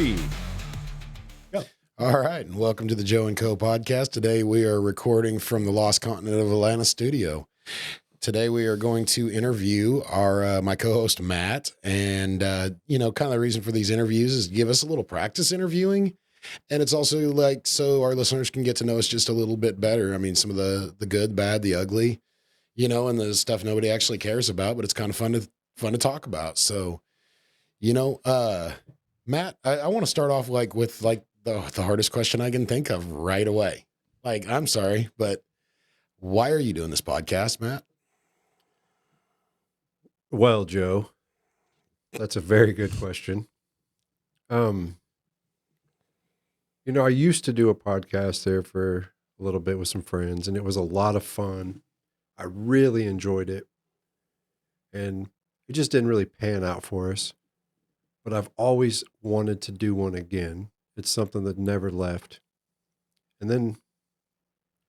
3. Go. All right, and welcome to the Joe and Co podcast. Today we are recording from the Lost Continent of Atlanta studio. Today we are going to interview our my co-host Matt, and kind of the reason for these interviews is to give us a little practice interviewing, and it's also like so our listeners can get to know us just a little bit better. I mean, some of the good, bad, the ugly, and the stuff nobody actually cares about, but it's kind of fun to talk about. So, Matt, I want to start off with the hardest question I can think of right away. Like, I'm sorry, but why are you doing this podcast, Matt? Well, Joe, that's a very good question. I used to do a podcast there for a little bit with some friends, and it was a lot of fun. I really enjoyed it, and it just didn't really pan out for us. But I've always wanted to do one again. It's something that never left. And then,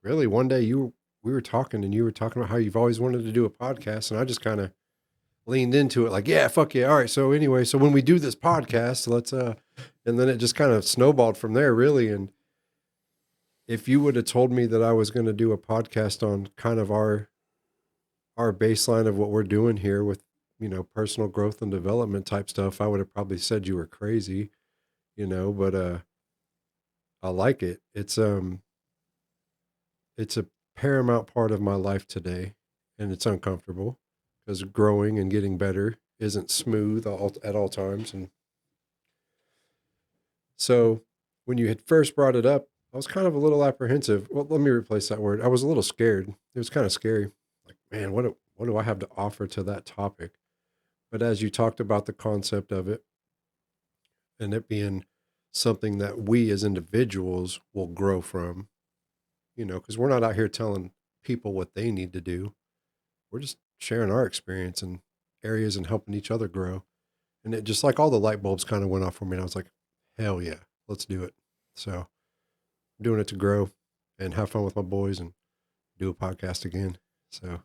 really, one day we were talking, and you were talking about how you've always wanted to do a podcast, and I just kind of leaned into it like, yeah, fuck yeah. All right. So anyway, so when we do this podcast, let's, and then it just kind of snowballed from there, really. And if you would have told me that I was going to do a podcast on kind of our baseline of what we're doing here with, personal growth and development type stuff, I would have probably said you were crazy, but, I like it. It's a paramount part of my life today, and it's uncomfortable because growing and getting better isn't smooth at all times. And so when you had first brought it up, I was kind of a little apprehensive. Well, let me replace that word. I was a little scared. It was kind of scary. Like, man, what do I have to offer to that topic? But as you talked about the concept of it and it being something that we as individuals will grow from, because we're not out here telling people what they need to do. We're just sharing our experience and areas and helping each other grow. And it just like all the light bulbs kind of went off for me. And I was like, hell yeah, let's do it. So I'm doing it to grow and have fun with my boys and do a podcast again. So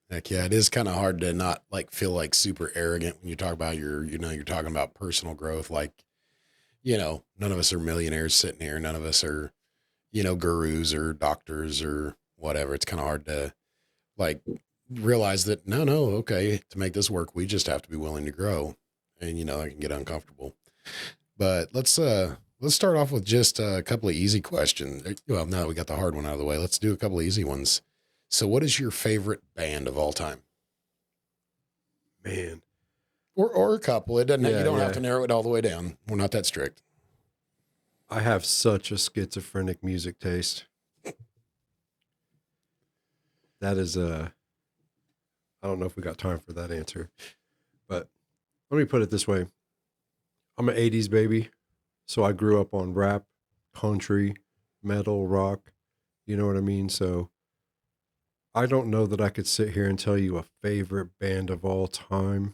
heck yeah, it is kind of hard to not feel like super arrogant when you talk about you're talking about personal growth. None of us are millionaires sitting here. None of us are, gurus or doctors or whatever. It's kind of hard to realize that okay, to make this work, we just have to be willing to grow, and I can get uncomfortable. But let's start off with just a couple of easy questions. Well, now that we got the hard one out of the way, let's do a couple of easy ones. So what is your favorite band of all time? Man. Or a couple. It doesn't you don't have to narrow it all the way down. We're not that strict. I have such a schizophrenic music taste. That is I don't know if we got time for that answer, but let me put it this way. I'm an 80s baby, so I grew up on rap, country, metal, rock, you know what I mean? So I don't know that I could sit here and tell you a favorite band of all time.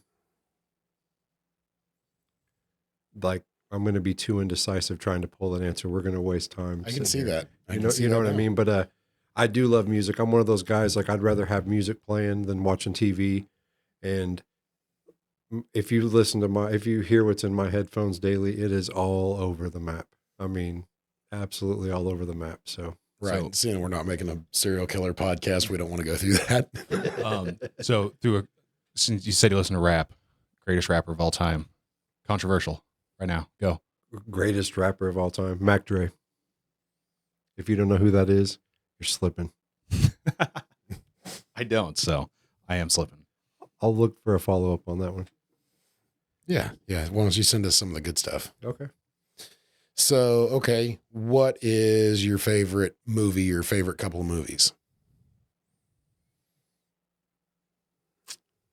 I'm going to be too indecisive trying to pull an answer. We're going to waste time. I can see that. You know what I mean? But I do love music. I'm one of those guys, I'd rather have music playing than watching TV. And if you hear what's in my headphones daily, it is all over the map. I mean, absolutely all over the map. So, right. Seeing we're not making a serial killer podcast, we don't want to go through that. Since you said you listen to rap, greatest rapper of all time, controversial right now, go. Greatest rapper of all time, Mac Dre. If you don't know who that is, you're slipping. I don't, so I am slipping. I'll look for a follow-up on that one. Yeah. Why don't you send us some of the good stuff? Okay. So, okay, what is your favorite movie, your favorite couple of movies?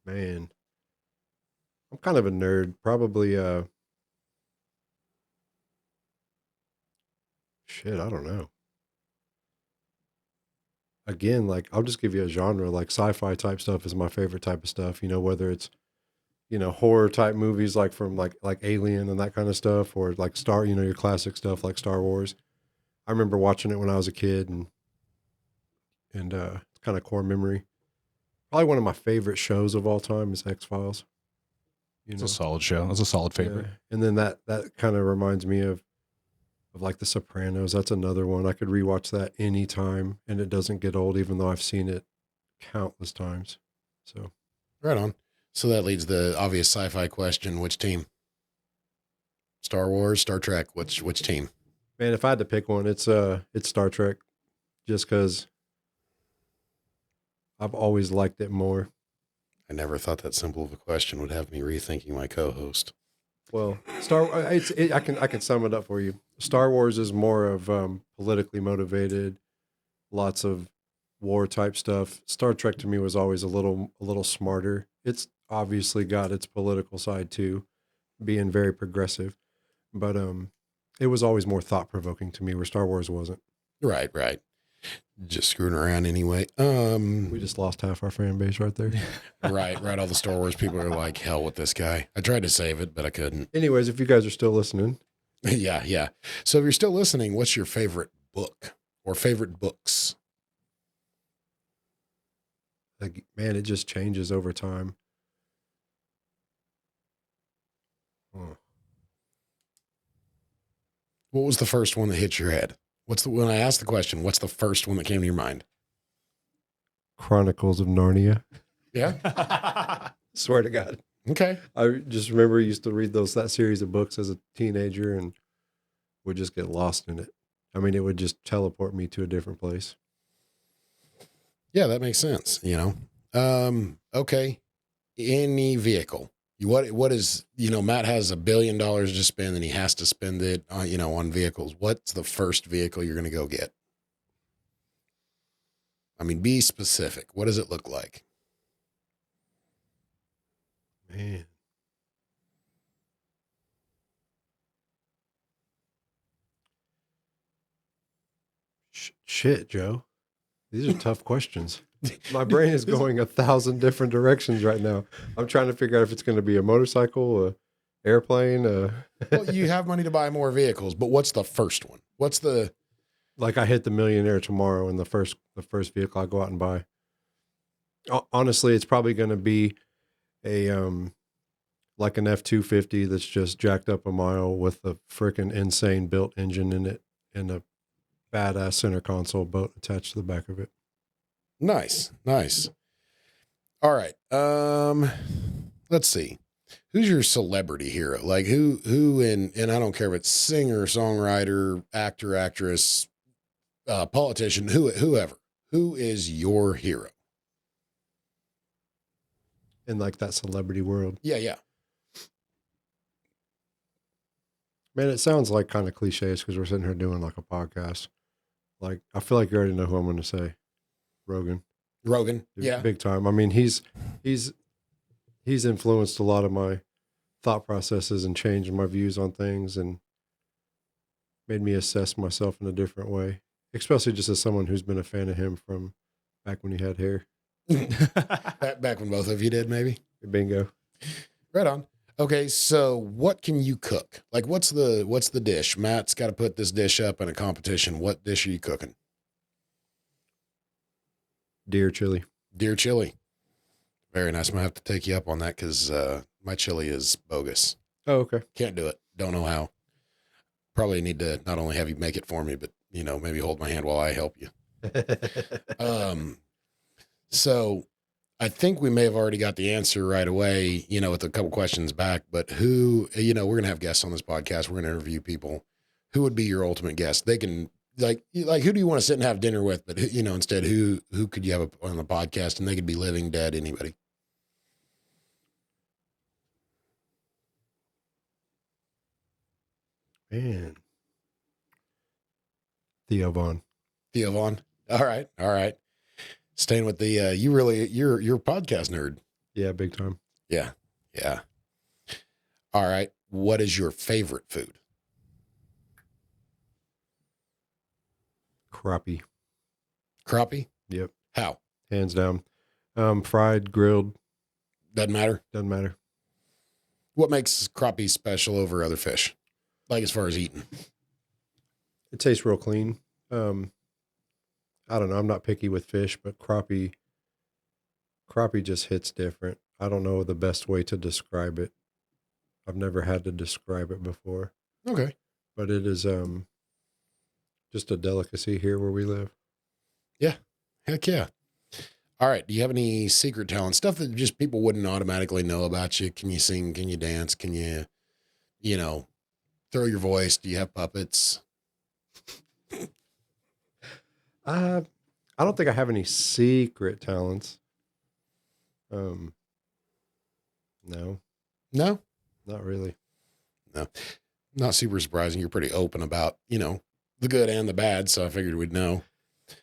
Man, I'm kind of a nerd. Probably, I don't know. Again, I'll just give you a genre, sci-fi type stuff is my favorite type of stuff, whether it's, horror type movies, from Alien and that kind of stuff, or Star, your classic stuff like Star Wars. I remember watching it when I was a kid and it's kind of core memory. Probably one of my favorite shows of all time is X-Files. You It's know, a solid show. It's a solid favorite. Yeah. And then that kind of reminds me of like The Sopranos. That's another one. I could rewatch that anytime and it doesn't get old, even though I've seen it countless times. So Right on. So that leads the obvious sci-fi question: which team? Star Wars, Star Trek. Which team? man, if I had to pick one, it's Star Trek, just because I've always liked it more. I never thought that simple of a question would have me rethinking my co-host. Well, I can sum it up for you. Star Wars is more of politically motivated, lots of war type stuff. Star Trek to me was always a little smarter. It's obviously got its political side too, being very progressive, but it was always more thought provoking to me, where Star Wars wasn't. Right. Just screwing around anyway. We just lost half our fan base right there. right. All the Star Wars people are like, hell with this guy. I tried to save it, but I couldn't. Anyways, if you guys are still listening, yeah. So if you're still listening, what's your favorite book or favorite books? like, man, it just changes over time. Oh. What was the first one that hit your head? When I asked the question, what's the first one that came to your mind? Chronicles of Narnia. Yeah. Swear to God. Okay. I just remember I used to read that series of books as a teenager and would just get lost in it. I mean, it would just teleport me to a different place. Yeah, that makes sense. Okay. Any vehicle. What is, Matt has $1 billion to spend and he has to spend it on, on vehicles. What's the first vehicle you're going to go get? I mean, be specific. What does it look like? Man. Shit, Joe. These are tough questions. My brain is going 1,000 different directions right now. I'm trying to figure out if it's going to be a motorcycle, a airplane. Well, you have money to buy more vehicles, but what's the first one? What's the... Like, I hit the millionaire tomorrow, and the first vehicle I go out and buy. Honestly, it's probably going to be a like an F-250 that's just jacked up a mile with a freaking insane built engine in it and a badass center console boat attached to the back of it. Nice. All right. Let's see. Who's your celebrity hero? Like who and I don't care if it's singer, songwriter, actor, actress, politician, whoever. Who is your hero? In like that celebrity world. Yeah. Man, it sounds like kind of cliches because we're sitting here doing like a podcast. Like, I feel like you already know who I'm going to say. Rogan. Yeah. Big time. I mean, he's influenced a lot of my thought processes and changed my views on things and made me assess myself in a different way, especially just as someone who's been a fan of him from back when he had hair. Back when both of you did, maybe. Bingo. Right on. Okay, so what can you cook? Like, what's the dish? Matt's got to put this dish up in a competition. What dish are you cooking? Deer chili. Deer chili. Very nice. I'm gonna have to take you up on that because my chili is bogus. Oh, okay. Can't do it. Don't know how. Probably need to not only have you make it for me, but maybe hold my hand while I help you. So I think we may have already got the answer right away, with a couple questions back, but who, we're going to have guests on this podcast. We're going to interview people. Who would be your ultimate guest? They can like, who do you want to sit and have dinner with? But instead, who could you have on the podcast and they could be living, dead, anybody? Man. Theo Vaughn. Theo Vaughn. All right. Staying with the, you're a podcast nerd. Yeah, big time. Yeah. All right. What is your favorite food? Crappie. Crappie? Yep. How? Hands down. Fried, grilled. Doesn't matter. Doesn't matter. What makes crappie special over other fish? Like as far as eating? It tastes real clean. I don't know. I'm not picky with fish, but crappie just hits different. I don't know the best way to describe it. I've never had to describe it before, Okay. but it is just a delicacy here where we live. Heck yeah. All right. Do you have any secret talent stuff that just people wouldn't automatically know about you? Can you sing? Can you dance? Can you know, throw your voice? Do you have puppets? I don't think I have any secret talents. No, No, not really. no, not super surprising. You're pretty open about, the good and the bad. So I figured we'd know.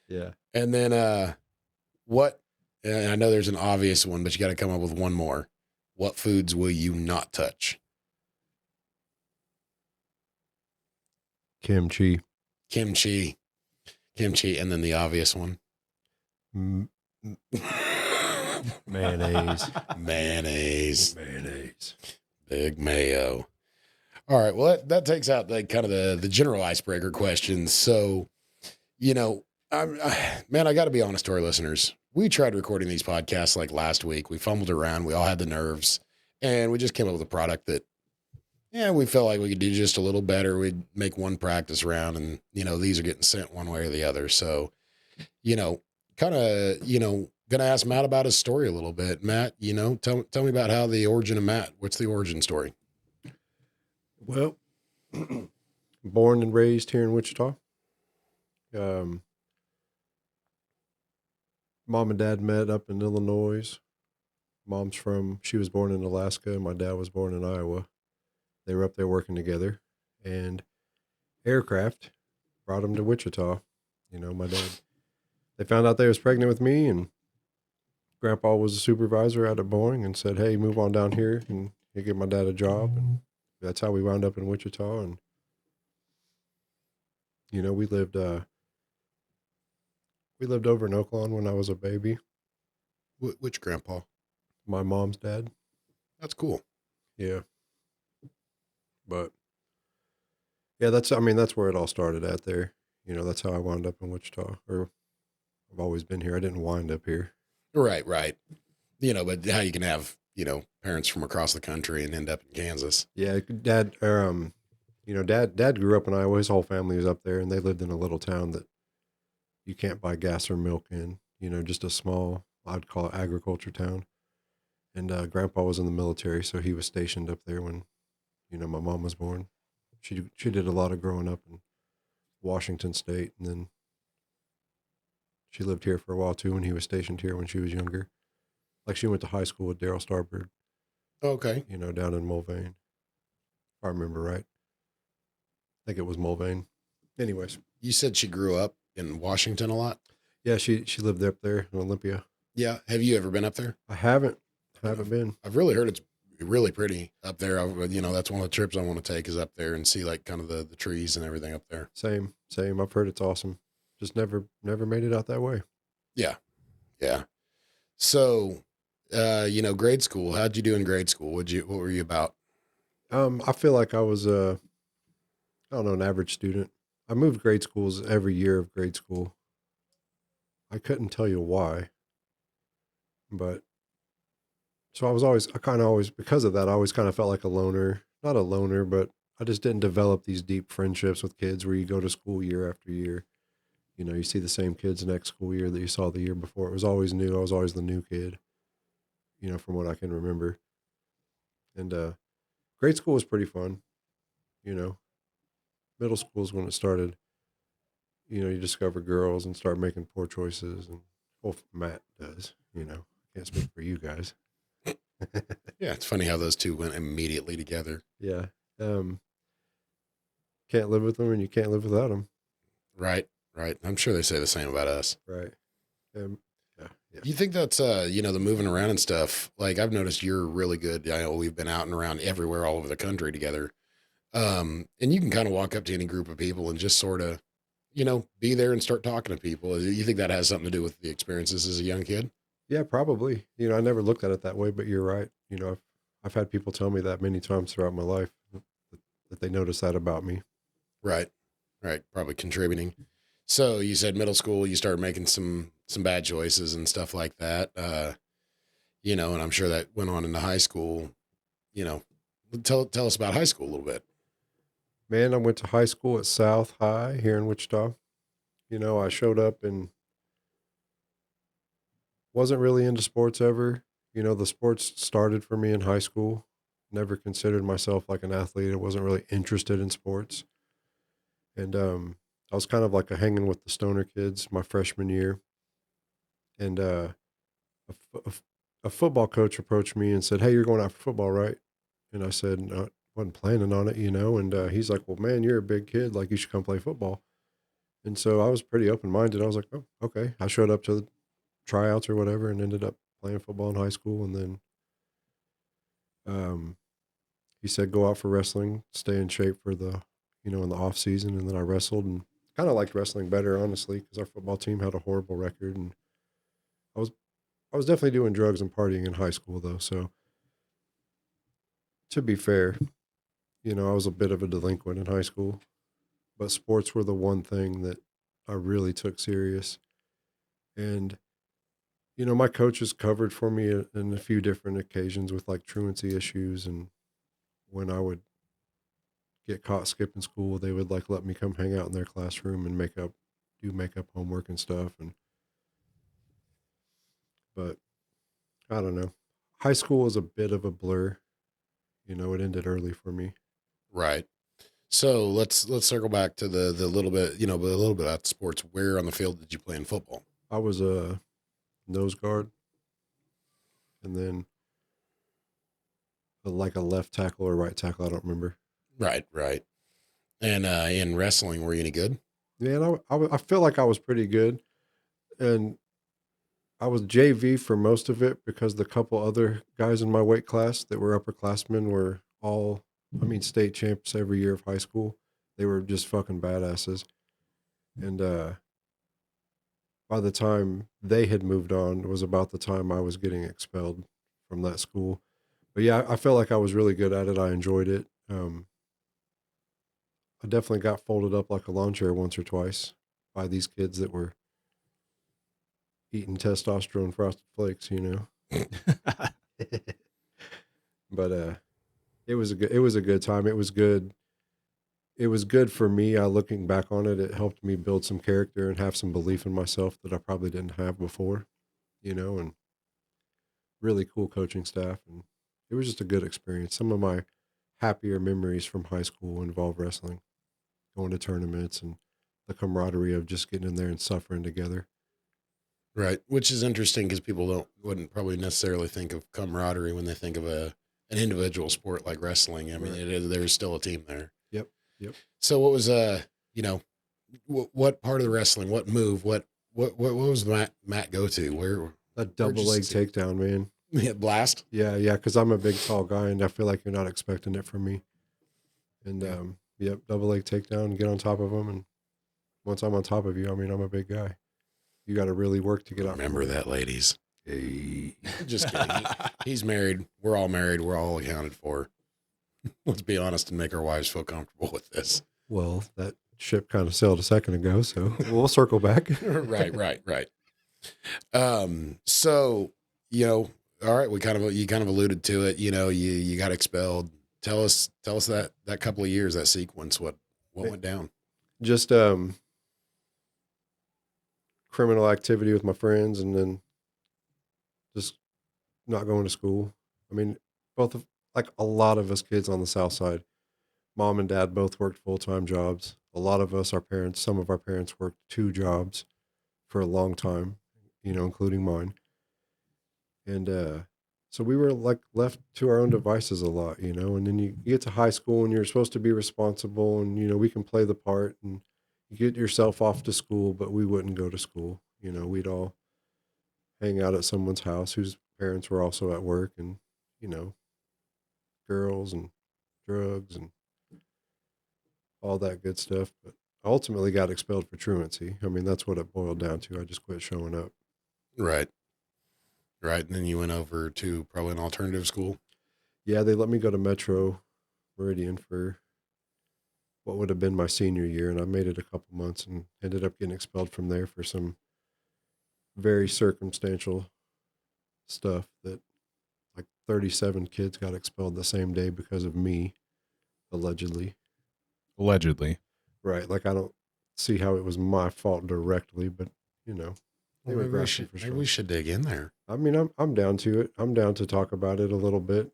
Yeah. And then, what, and I know there's an obvious one, but you got to come up with one more. What foods will you not touch? Kimchi. Kimchi, and then the obvious one. M- mayonnaise. Mayonnaise, Mayonnaise. big mayo. All right. Well, that takes out like kind of the general icebreaker questions. So, man, I got to be honest to our listeners. We tried recording these podcasts like last week. We fumbled around. We all had the nerves, and we just came up with a product that, we felt like we could do just a little better. We'd make one practice round, and these are getting sent one way or the other. So, kind of, gonna ask Matt about his story a little bit. Matt, tell me about how the origin of Matt. What's the origin story? Well, born and raised here in Wichita. Mom and dad met up in Illinois. She was born in Alaska, and my dad was born in Iowa. They were up there working together, and aircraft brought them to Wichita. My dad, they found out they was pregnant with me, and Grandpa was a supervisor out at Boeing and said, "Hey, move on down here and you give my dad a job." And that's how we wound up in Wichita. And, we lived over in Oaklawn when I was a baby. Which grandpa? My mom's dad. That's cool. Yeah. But yeah, that's where it all started at there. That's how I wound up in Wichita, or I've always been here. I didn't wind up here. Right. But how you can have, parents from across the country and end up in Kansas. Yeah. Dad grew up in Iowa. His whole family was up there, and they lived in a little town that you can't buy gas or milk in, just a small, I'd call it agriculture town. And Grandpa was in the military, so he was stationed up there when, my mom was born. She did a lot of growing up in Washington State, and then she lived here for a while too when he was stationed here when she was younger. Like she went to high school with Daryl Starbird, Okay. down in Mulvane, if I remember right. I think it was Mulvane. Anyways. You said she grew up in Washington a lot? Yeah, she lived up there in Olympia. Yeah. Have you ever been up there? I haven't been. I've really heard it's really pretty up there. That's one of the trips I want to take is up there and see like kind of the trees and everything up there. Same. I've heard it's awesome. Just never made it out that way. Yeah. So, grade school, how'd you do in grade school? What were you about? I feel like I was an average student. I moved grade schools every year of grade school. I couldn't tell you why, but so I kind of always, because of that, I always kind of felt like a loner. Not a loner, but I just didn't develop these deep friendships with kids where you go to school year after year. You see the same kids next school year that you saw the year before. It was always new. I was always the new kid, from what I can remember. And grade school was pretty fun. Middle school is when it started. You discover girls and start making poor choices. And Matt does, can't speak for you guys. Yeah. It's funny how those two went immediately together. Yeah. Can't live with them and you can't live without them. Right. I'm sure they say the same about us. Right. Yeah. You think that's, the moving around and stuff. Like I've noticed you're really good. I know we've been out and around everywhere, all over the country together. And you can kind of walk up to any group of people and just sort of, be there and start talking to people. You think that has something to do with the experiences as a young kid? Yeah, probably. I never looked at it that way, but you're right. I've had people tell me that many times throughout my life that they notice that about me. Right. Probably contributing. So you said middle school, you started making some bad choices and stuff like that. And I'm sure that went on into high school, Tell us about high school a little bit. Man, I went to high school at South High here in Wichita. I showed up and wasn't really into sports ever. The sports started for me in high school. Never considered myself like an athlete. I wasn't really interested in sports. And I was kind of like hanging with the stoner kids my freshman year. And a football coach approached me and said, "Hey, you're going out for football, right?" And I said, "No, wasn't planning on it, And he's like, "Well, man, you're a big kid. Like, you should come play football." And so I was pretty open minded. I was like, "Oh, okay." I showed up to the tryouts or whatever and ended up playing football in high school. And then um, he said, "Go out for wrestling, stay in shape for in the off season." And then I wrestled and kind of liked wrestling better, honestly, because our football team had a horrible record. And I was, I was definitely doing drugs and partying in high school though. So to be fair, I was a bit of a delinquent in high school, but sports were the one thing that I really took serious. And, my coaches covered for me in a few different occasions with like truancy issues. And when I would get caught skipping school, they would like let me come hang out in their classroom and do makeup homework and stuff. But I don't know. High school was a bit of a blur. It ended early for me. Right. So let's circle back to the little bit, but a little bit about sports. Where on the field did you play in football? I was a nose guard and then like a left tackle or right tackle. I don't remember. Right. And in wrestling, were you any good? Yeah, and I feel like I was pretty good. And I was JV for most of it because the couple other guys in my weight class that were upperclassmen were all, state champs every year of high school. They were just fucking badasses. And by the time they had moved on, it was about the time I was getting expelled from that school. But yeah, I felt like I was really good at it. I enjoyed it. I definitely got folded up like a lawn chair once or twice by these kids that were eating testosterone frosted flakes, But it was a good time. It was good. It was good for me. Looking back on it, it helped me build some character and have some belief in myself that I probably didn't have before, and really cool coaching staff. And it was just a good experience. Some of my happier memories from high school involve wrestling, going to tournaments and the camaraderie of just getting in there and suffering together. Right. Which is interesting because people wouldn't probably necessarily think of camaraderie when they think of an individual sport like wrestling. I mean, there's still a team there. Yep. So what was what part of the wrestling, what move, what was Matt go to? Where A double leg takedown, man. blast? Yeah, because I'm a big tall guy and I feel like you're not expecting it from me. And double leg takedown, get on top of them, and once I'm on top of you, I'm a big guy. You got to really work to get out. Remember that, ladies. Hey. Just kidding. He's married. We're all married. We're all accounted for. Let's be honest and make our wives feel comfortable with this. Well, that ship kind of sailed a second ago, so we'll circle back. Right. So, all right, you kind of alluded to it, you got expelled. Tell us that couple of years, that sequence, what went down? Just criminal activity with my friends, and then just not going to school. Like a lot of us kids on the South Side, mom and dad both worked full-time jobs. A lot of us, some of our parents worked 2 jobs for a long time, including mine. And so we were like left to our own devices a lot, and then you get to high school and you're supposed to be responsible, and, we can play the part and you get yourself off to school, but we wouldn't go to school. We'd all hang out at someone's house whose parents were also at work, and, girls and drugs and all that good stuff. But I ultimately got expelled for truancy. That's what it boiled down to. I just quit showing up. Right. And then you went over to probably an alternative school. Yeah, they let me go to Metro Meridian for what would have been my senior year, and I made it a couple months and ended up getting expelled from there for some very circumstantial stuff that, like, 37 kids got expelled the same day because of me, allegedly. Allegedly. Right. Like, I don't see how it was my fault directly, but, you know, they were grasping for maybe straws. we should dig in there. I mean, I'm down to it. I'm down to talk about it a little bit.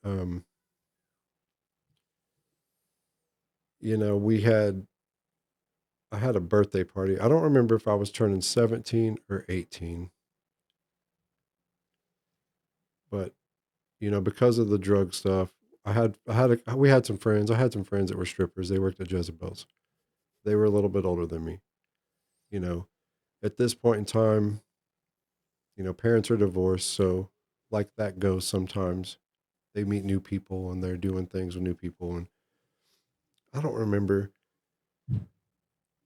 You know, I had a birthday party. I don't remember if I was turning 17 or 18, but you know, because of the drug stuff, we had some friends. I had some friends that were strippers. They worked at Jezebel's. They were a little bit older than me. You know, at this point in time, you know, parents are divorced, so like that goes sometimes. They meet new people and they're doing things with new people. And I don't remember.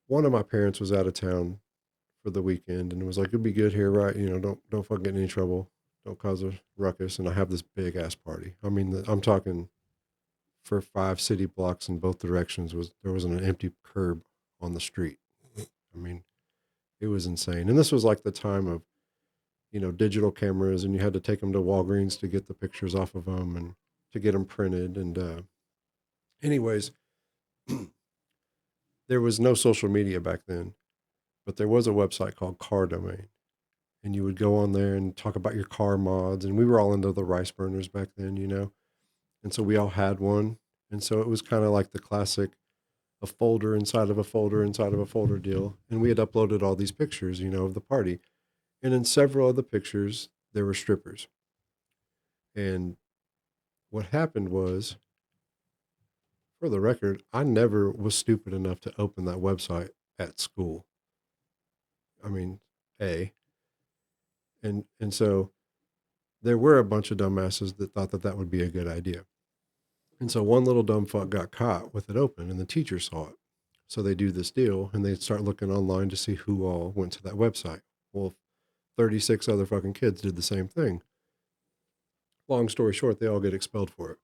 One of my parents was out of town for the weekend and was like, "It'd be good here, right? You know, don't fucking get in any trouble, don't cause a ruckus." And I have this big ass party. I mean, I'm talking for 5 city blocks in both directions. There wasn't an empty curb on the street. I mean, it was insane. And this was like the time of, you know, digital cameras, and you had to take them to Walgreens to get the pictures off of them and to get them printed. And anyways, there was no social media back then, but there was a website called Car Domain, and you would go on there and talk about your car mods. And we were all into the rice burners back then, you know, and so we all had one. And so it was kind of like the classic, a folder inside of a folder inside of a folder deal. And we had uploaded all these pictures, you know, of the party. And in several of the pictures, there were strippers. And what happened was, for the record, I never was stupid enough to open that website at school. I mean, and so there were a bunch of dumbasses that thought that that would be a good idea. And so one little dumb fuck got caught with it open, and the teacher saw it. So they do this deal, and they start looking online to see who all went to that website. Well, 36 other fucking kids did the same thing. Long story short, they all get expelled for it.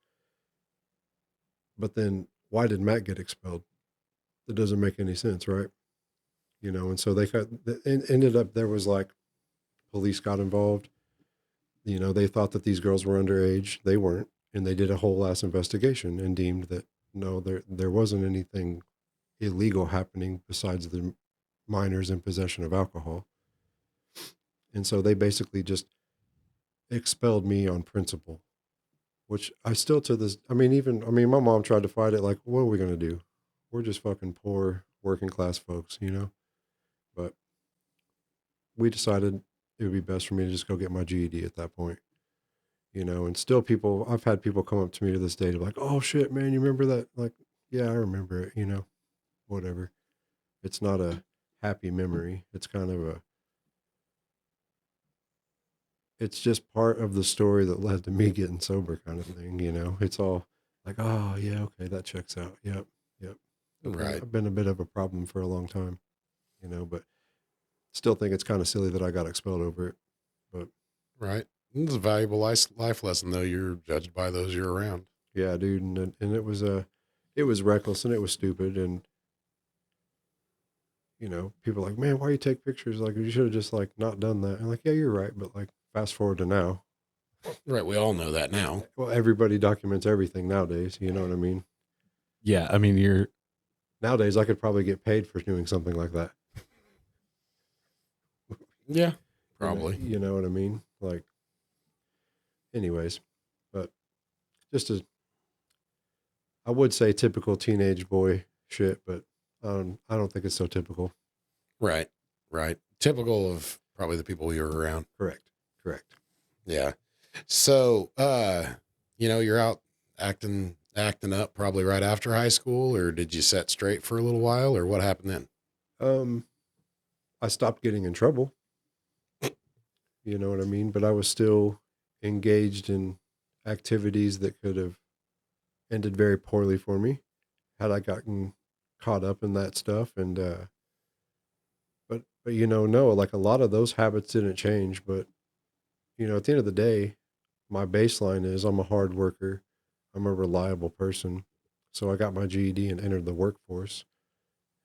But then why did Matt get expelled? That doesn't make any sense, right? You know, and so it ended up, there was like, police got involved. You know, they thought that these girls were underage. They weren't. And they did a whole ass investigation and deemed that no, there wasn't anything illegal happening besides the minors in possession of alcohol. And so they basically just expelled me on principle, which I still to this, I mean, my mom tried to fight it. Like, what are we going to do? We're just fucking poor working class folks, you know? But we decided it would be best for me to just go get my GED at that point, you know? And still I've had people come up to me to this day to be like, "Oh shit, man, you remember that?" Like, yeah, I remember it, you know, whatever. It's not a happy memory. It's kind of it's just part of the story that led to me getting sober, kind of thing, you know? It's all like, "Oh yeah, okay, that checks out. Yep. Right. I've been a bit of a problem for a long time, you know, but still think it's kind of silly that I got expelled over it." But Right. It's a valuable life lesson, though. You're judged by those you're around. yeah, dude, and it was reckless and it was stupid. And you know, people are like, "Man, why you take pictures? Like, you should have just like not done that." And like, yeah, you're right, but like, fast forward to now. Right. We all know that now. Well, everybody documents everything nowadays. You know what I mean? Yeah, I mean, Nowadays, I could probably get paid for doing something like that. Yeah. Probably. You know what I mean? Like, anyways, but just I would say typical teenage boy shit, but I don't think it's so typical. Right. Right. Typical of probably the people you're around. Correct. Yeah. So, you know, you're out acting up probably right after high school, or did you set straight for a little while, or what happened then? I stopped getting in trouble. You know what I mean? But I was still engaged in activities that could have ended very poorly for me had I gotten caught up in that stuff. And but you know, no, like a lot of those habits didn't change. But you know, at the end of the day, my baseline is I'm a hard worker, I'm a reliable person. So I got my GED and entered the workforce,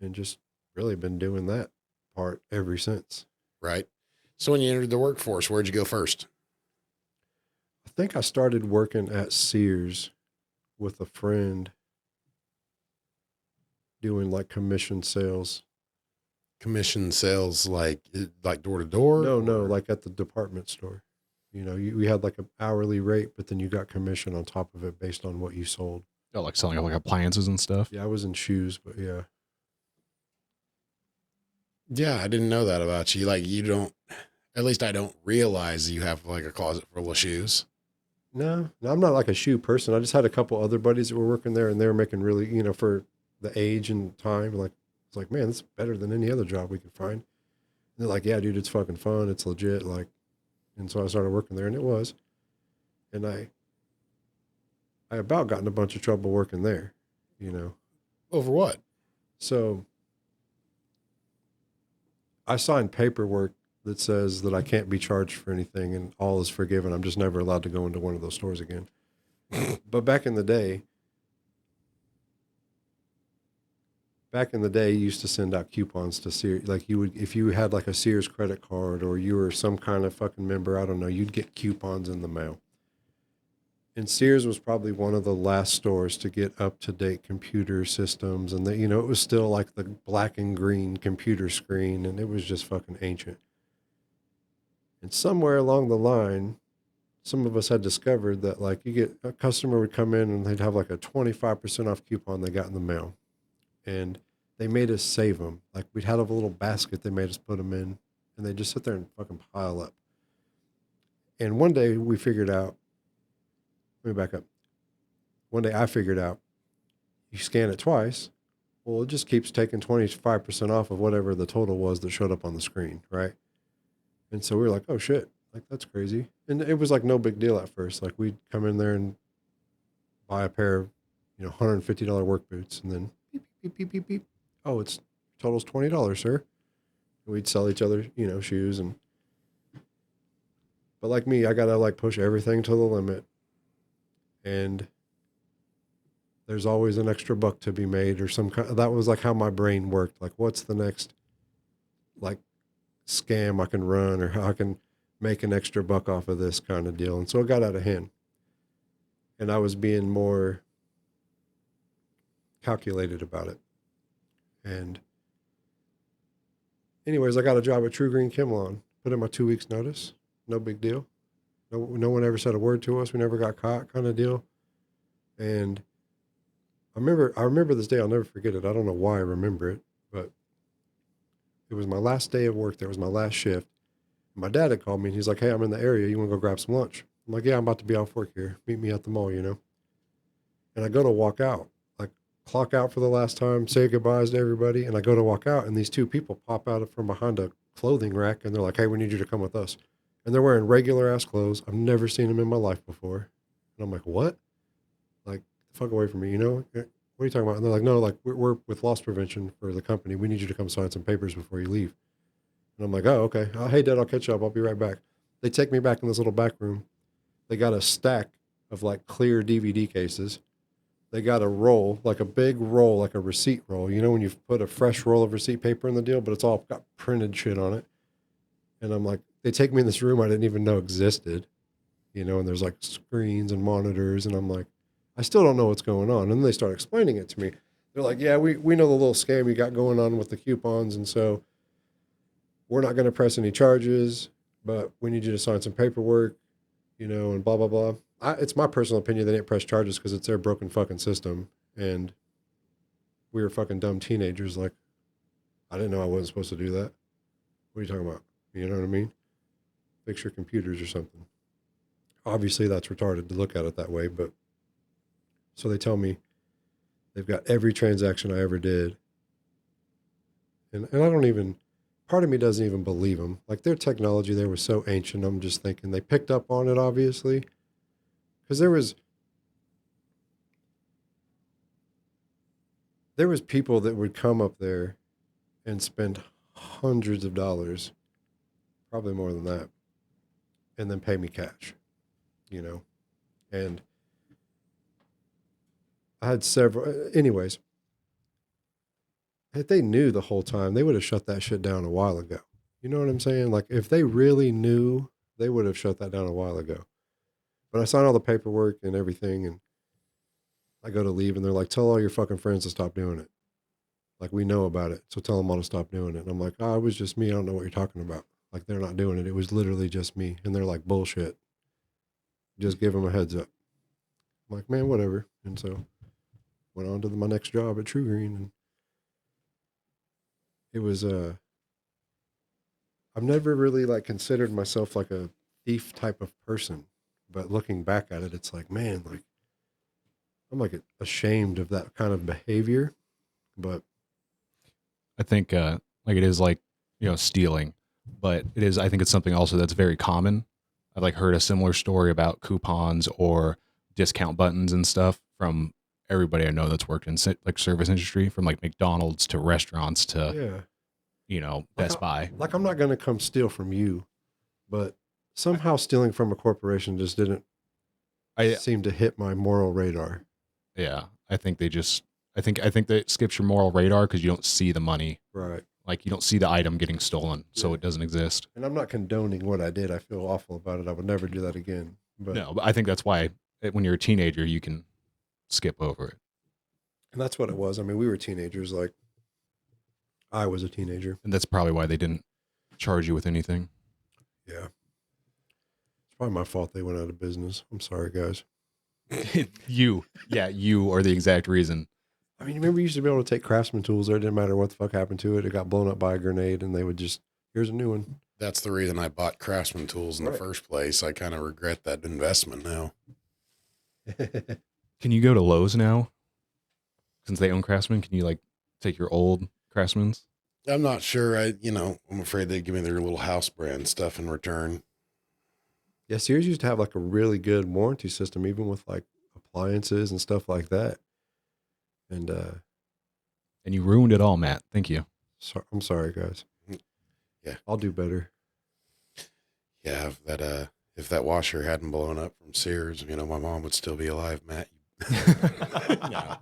and just really been doing that part ever since. Right. So when you entered the workforce, where'd you go first? I think I started working at Sears with a friend doing like commission sales. Commission sales like door to door? No, or- like at the department store. You know, we had like an hourly rate, but then you got commission on top of it based on what you sold. Oh, like selling like appliances and stuff. Yeah, I was in shoes, but yeah. Yeah, I didn't know that about you. Like you don't, at least I don't realize you have like a closet full of shoes. No, I'm not like a shoe person. I just had a couple other buddies that were working there and they were making really, you know, for the age and time, like, it's like, man, this is better than any other job we could find. And they're like, yeah, dude, it's fucking fun. It's legit. Like, and so I started working there and it was. And I about got in a bunch of trouble working there, you know. Over what? So I signed paperwork that says that I can't be charged for anything and all is forgiven. I'm just never allowed to go into one of those stores again. But back in the day, you used to send out coupons to Sears. Like you would, if you had like a Sears credit card or you were some kind of fucking member, I don't know, you'd get coupons in the mail. And Sears was probably one of the last stores to get up-to-date computer systems. And, you know, it was still like the black and green computer screen, and it was just fucking ancient. And somewhere along the line, some of us had discovered that, like, a customer would come in and they'd have like a 25% off coupon they got in the mail. And they made us save them. Like, we'd had a little basket they made us put them in, and they just sit there and fucking pile up. And one day we figured out, let me back up. One day I figured out you scan it twice, well, it just keeps taking 25% off of whatever the total was that showed up on the screen, right? And so we were like, oh shit, like that's crazy. And it was like no big deal at first. Like we'd come in there and buy a pair of, you know, $150 work boots and then beep, beep, beep, beep, beep. Oh, it's total's $20, sir. And we'd sell each other, you know, shoes but like me, I gotta like push everything to the limit. And there's always an extra buck to be made or some kind. That was like how my brain worked. Like, what's the next like scam I can run or how I can make an extra buck off of this kind of deal. And so it got out of hand. And I was being more calculated about it. And anyways, I got a job at True Green Kimlon. Put in my 2 weeks notice. No big deal. No one ever said a word to us. We never got caught, kind of deal. And I remember this day. I'll never forget it. I don't know why I remember it, but it was my last day of work. There was my last shift. My dad had called me and he's like, hey, I'm in the area. You want to go grab some lunch? I'm like, yeah, I'm about to be off work here. Meet me at the mall, you know? And I go to walk out, like clock out for the last time, say goodbyes to everybody. And I go to walk out and these two people pop out from behind a clothing rack and they're like, hey, we need you to come with us. And they're wearing regular ass clothes. I've never seen them in my life before. And I'm like, what? Like, fuck away from me, you know? What are you talking about? And they're like, no, like we're with loss prevention for the company. We need you to come sign some papers before you leave. And I'm like, oh, okay. Hey, Dad, I'll catch you up. I'll be right back. They take me back in this little back room. They got a stack of like clear DVD cases. They got a roll, like a big roll, like a receipt roll. You know, when you put a fresh roll of receipt paper in the deal, but it's all got printed shit on it. And I'm like, they take me in this room I didn't even know existed, you know, and there's like screens and monitors. And I'm like, I still don't know what's going on. And then they start explaining it to me. They're like, yeah, we know the little scam you got going on with the coupons. And so we're not going to press any charges, but we need you to sign some paperwork, you know, and blah, blah, blah. It's my personal opinion they didn't press charges because it's their broken fucking system. And we were fucking dumb teenagers. Like, I didn't know I wasn't supposed to do that. What are you talking about? You know what I mean? Fix your computers or something. Obviously, that's retarded to look at it that way, but so they tell me they've got every transaction I ever did. And I don't even, part of me doesn't even believe them. Like their technology there was so ancient. I'm just thinking they picked up on it, obviously. Because there was people that would come up there and spend hundreds of dollars, probably more than that, and then pay me cash, you know. And I had several, anyways, if they knew the whole time, they would have shut that shit down a while ago. You know what I'm saying? Like if they really knew, they would have shut that down a while ago. But I sign all the paperwork and everything, and I go to leave, and they're like, "Tell all your fucking friends to stop doing it. Like, we know about it, so tell them all to stop doing it." And I'm like, "Oh, it was just me. I don't know what you're talking about. Like, they're not doing it. It was literally just me." And they're like, "Bullshit. Just give them a heads up." I'm like, "Man, whatever." And so went on to my next job at True Green, and it was I've never really like considered myself like a thief type of person, but looking back at it, it's like, man, like I'm like ashamed of that kind of behavior. But I think like it is like, stealing, but it is, I think it's something also that's very common. I've like heard a similar story about coupons or discount buttons and stuff from everybody I know that's worked in like service industry, from like McDonald's to restaurants to, yeah, Best Buy. like I'm not gonna come steal from you, but somehow stealing from a corporation just didn't I seem to hit my moral radar. Yeah, I think they just, I think that it skips your moral radar because you don't see the money, Right. like you don't see the item getting stolen, so Yeah. it doesn't exist. And I'm not condoning what I did. I feel awful about it. I would never do that again. But No, but I think that's why when you're a teenager, you can skip over it, and that's what it was. I mean, we were teenagers. Like I was a teenager. and that's probably why they didn't charge you with anything. Yeah. It's probably my fault they went out of business. I'm sorry, guys. You are the exact reason. I mean, remember you used to be able to take Craftsman tools there. It didn't matter what the fuck happened to it. It got blown up by a grenade and they would just, here's a new one. That's the reason I bought Craftsman tools in the Right. first place. I kind of regret that investment now. Can you go to Lowe's now? Since they own Craftsman, can you like take your old Craftsmans? I'm not sure. I'm afraid they give me their little house brand stuff in return. Yeah, Sears used to have like a really good warranty system, even with like appliances and stuff like that. And And you ruined it all, Matt. Thank you. so, I'm sorry, guys. Yeah. I'll do better. Yeah, if that washer hadn't blown up from Sears, my mom would still be alive, Matt. No.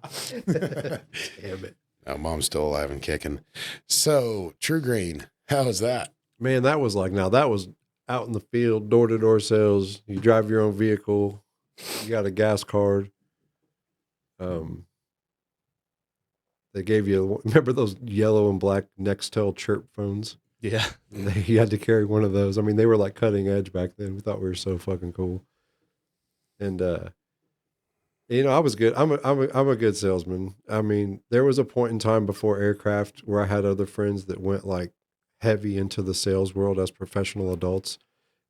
Damn it. No, mom's still alive and kicking. So, True Green, how is that? Man, that was like, now that was out in the field, door to door sales. You drive your own vehicle. You got a gas card. They gave you, remember those yellow and black Nextel chirp phones? Yeah. You had to carry one of those. I mean, they were like cutting edge back then. We thought we were so fucking cool. And I was good. I'm a good salesman. I mean, there was a point in time before aircraft where I had other friends that went like heavy into the sales world as professional adults,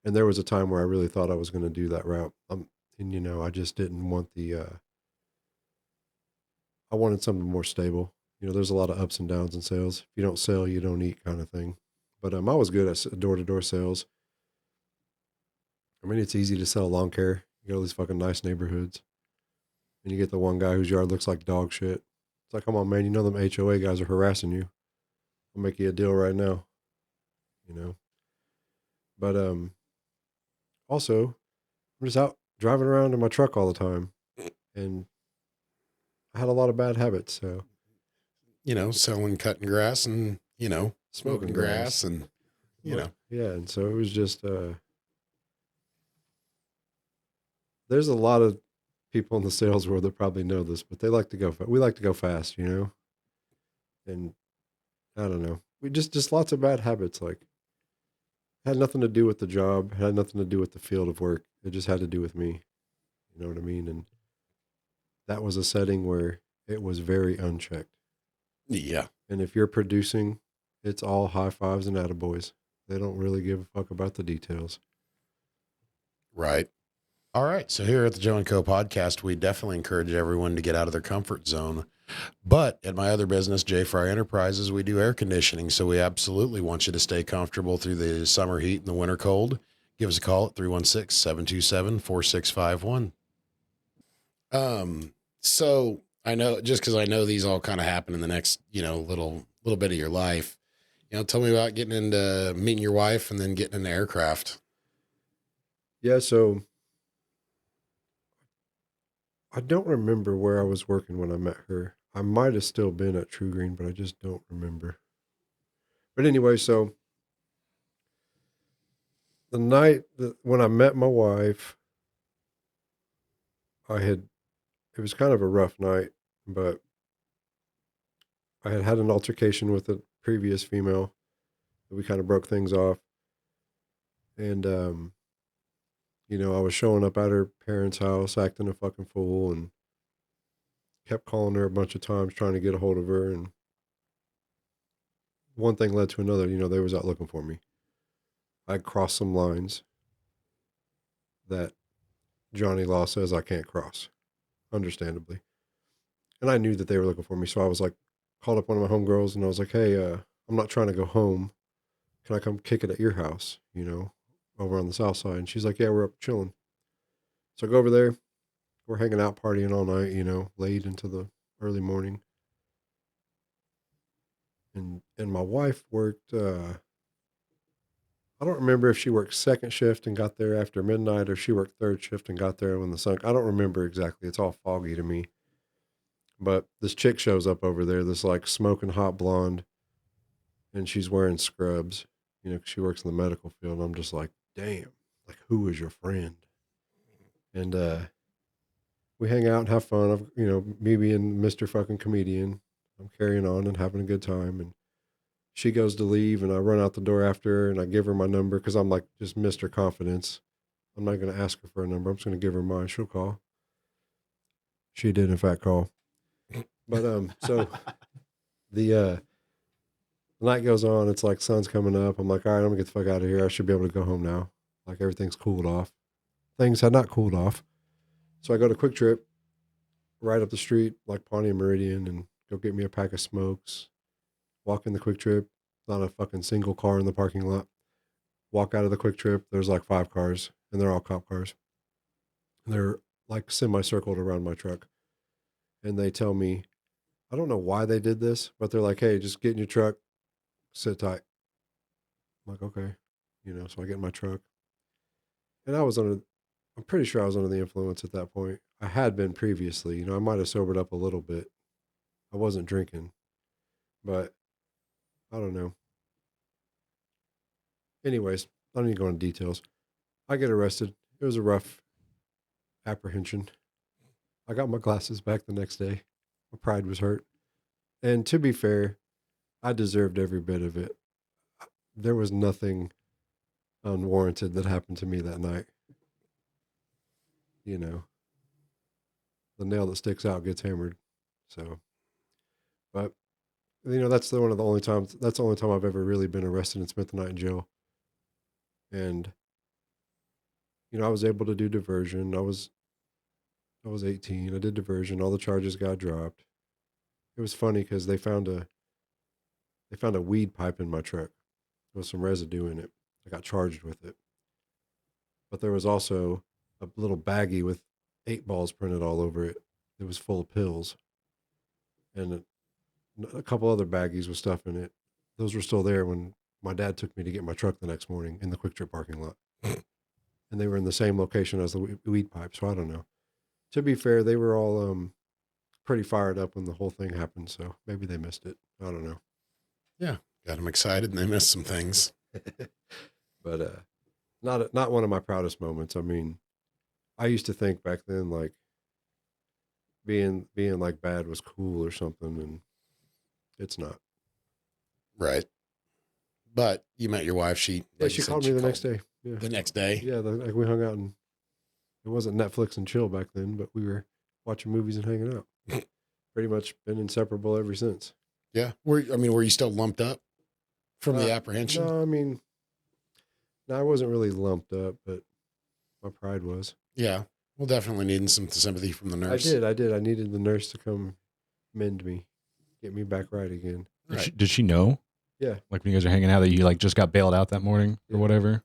and there was a time where I really thought I was going to do that route. And I just didn't want I wanted something more stable. There's a lot of ups and downs in sales. If you don't sell, you don't eat, kind of thing. But I was good at door to door sales. I mean, it's easy to sell lawn care. You go to these fucking nice neighborhoods, and you get the one guy whose yard looks like dog shit. It's like, come on, man, them HOA guys are harassing you. I'll make you a deal right now. But also, I'm just out driving around in my truck all the time, and I had a lot of bad habits. So Selling cutting grass and, smoking grass and, yeah, and so it was just there's a lot of people in the sales world that probably know this, but they like to go. We like to go fast, and I don't know. We just lots of bad habits. Like, had nothing to do with the job. Had nothing to do with the field of work. It just had to do with me. You know what I mean? And that was a setting where it was very unchecked. yeah. And if you're producing, it's all high fives and attaboys. They don't really give a fuck about the details. Right. All right. So here at the Joe and Co podcast, we definitely encourage everyone to get out of their comfort zone. But at my other business, J Fry Enterprises, we do air conditioning. So we absolutely want you to stay comfortable through the summer heat and the winter cold. Give us a call at 316-727-4651. So I know, just because I know these all kind of happen in the next, little bit of your life, tell me about getting into meeting your wife and then getting into aircraft. Yeah, so I don't remember where I was working when I met her. I might have still been at True Green, but I just don't remember. But anyway, so the night when I met my wife, it was kind of a rough night, but I had had an altercation with a previous female. We kind of broke things off. And, I was showing up at her parents' house acting a fucking fool and kept calling her a bunch of times trying to get a hold of her. And one thing led to another. They was out looking for me. I crossed some lines that Johnny Law says I can't cross, understandably. And I knew that they were looking for me. So I was like, called up one of my homegirls and I was like, hey, I'm not trying to go home. Can I come kick it at your house, over on the south side? And she's like, yeah, we're up chilling. So I go over there. We're hanging out, partying all night, late into the early morning. And my wife worked, I don't remember if she worked second shift and got there after midnight or she worked third shift and got there when the sun, I don't remember exactly. It's all foggy to me. But this chick shows up over there, this like smoking hot blonde, and she's wearing scrubs, 'cause she works in the medical field. And I'm just like, damn, like who is your friend? And we hang out and have fun. Me being Mr. fucking comedian, I'm carrying on and having a good time. And she goes to leave, and I run out the door after her, and I give her my number because I'm like just Mr. Confidence. I'm not going to ask her for a number. I'm just going to give her mine. She'll call. She did, in fact, call. But so the night goes on. It's like sun's coming up. I'm like, all right, I'm gonna get the fuck out of here. I should be able to go home now. Like everything's cooled off. Things had not cooled off. So I go to Quick Trip right up the street, like Pawnee and Meridian, and go get me a pack of smokes. Walk in the Quick Trip. Not a fucking single car in the parking lot. Walk out of the Quick Trip. There's like 5 cars, and they're all cop cars. They're like semicircled around my truck. And they tell me, I don't know why they did this, but they're like, hey, just get in your truck, sit tight. I'm like, okay. So I get in my truck. And I'm pretty sure I was under the influence at that point. I had been previously, I might have sobered up a little bit. I wasn't drinking, but I don't know. Anyways, I don't need to go into details. I get arrested. It was a rough apprehension. I got my glasses back the next day. My pride was hurt. And to be fair, I deserved every bit of it. There was nothing unwarranted that happened to me that night. The nail that sticks out gets hammered. So, but that's the only time I've ever really been arrested and spent the night in jail. And I was able to do diversion. I was 18. I did diversion. All the charges got dropped. It was funny because they found a weed pipe in my truck. There was some residue in it. I got charged with it. But there was also a little baggie with 8 balls printed all over it. It was full of pills. And a couple other baggies with stuff in it. Those were still there when my dad took me to get my truck the next morning in the Quick Trip parking lot. And they were in the same location as the weed pipe, so I don't know. To be fair, they were all pretty fired up when the whole thing happened, so maybe they missed it. I don't know. Yeah, got them excited and they missed some things. But not one of my proudest moments. I mean, I used to think back then like being like bad was cool or something, and it's not. Right. But you met your wife. She called me the next day. Yeah. The next day. Yeah, like we hung out, and it wasn't Netflix and chill back then, but we were watching movies and hanging out. Pretty much been inseparable ever since. Yeah. Were you still lumped up from the apprehension? No, I wasn't really lumped up, but my pride was. Yeah. Well, definitely needing some sympathy from the nurse. I did. I needed the nurse to come mend me, get me back right again. Right. Did she know? Yeah. Like when you guys are hanging out that you like just got bailed out that morning or whatever?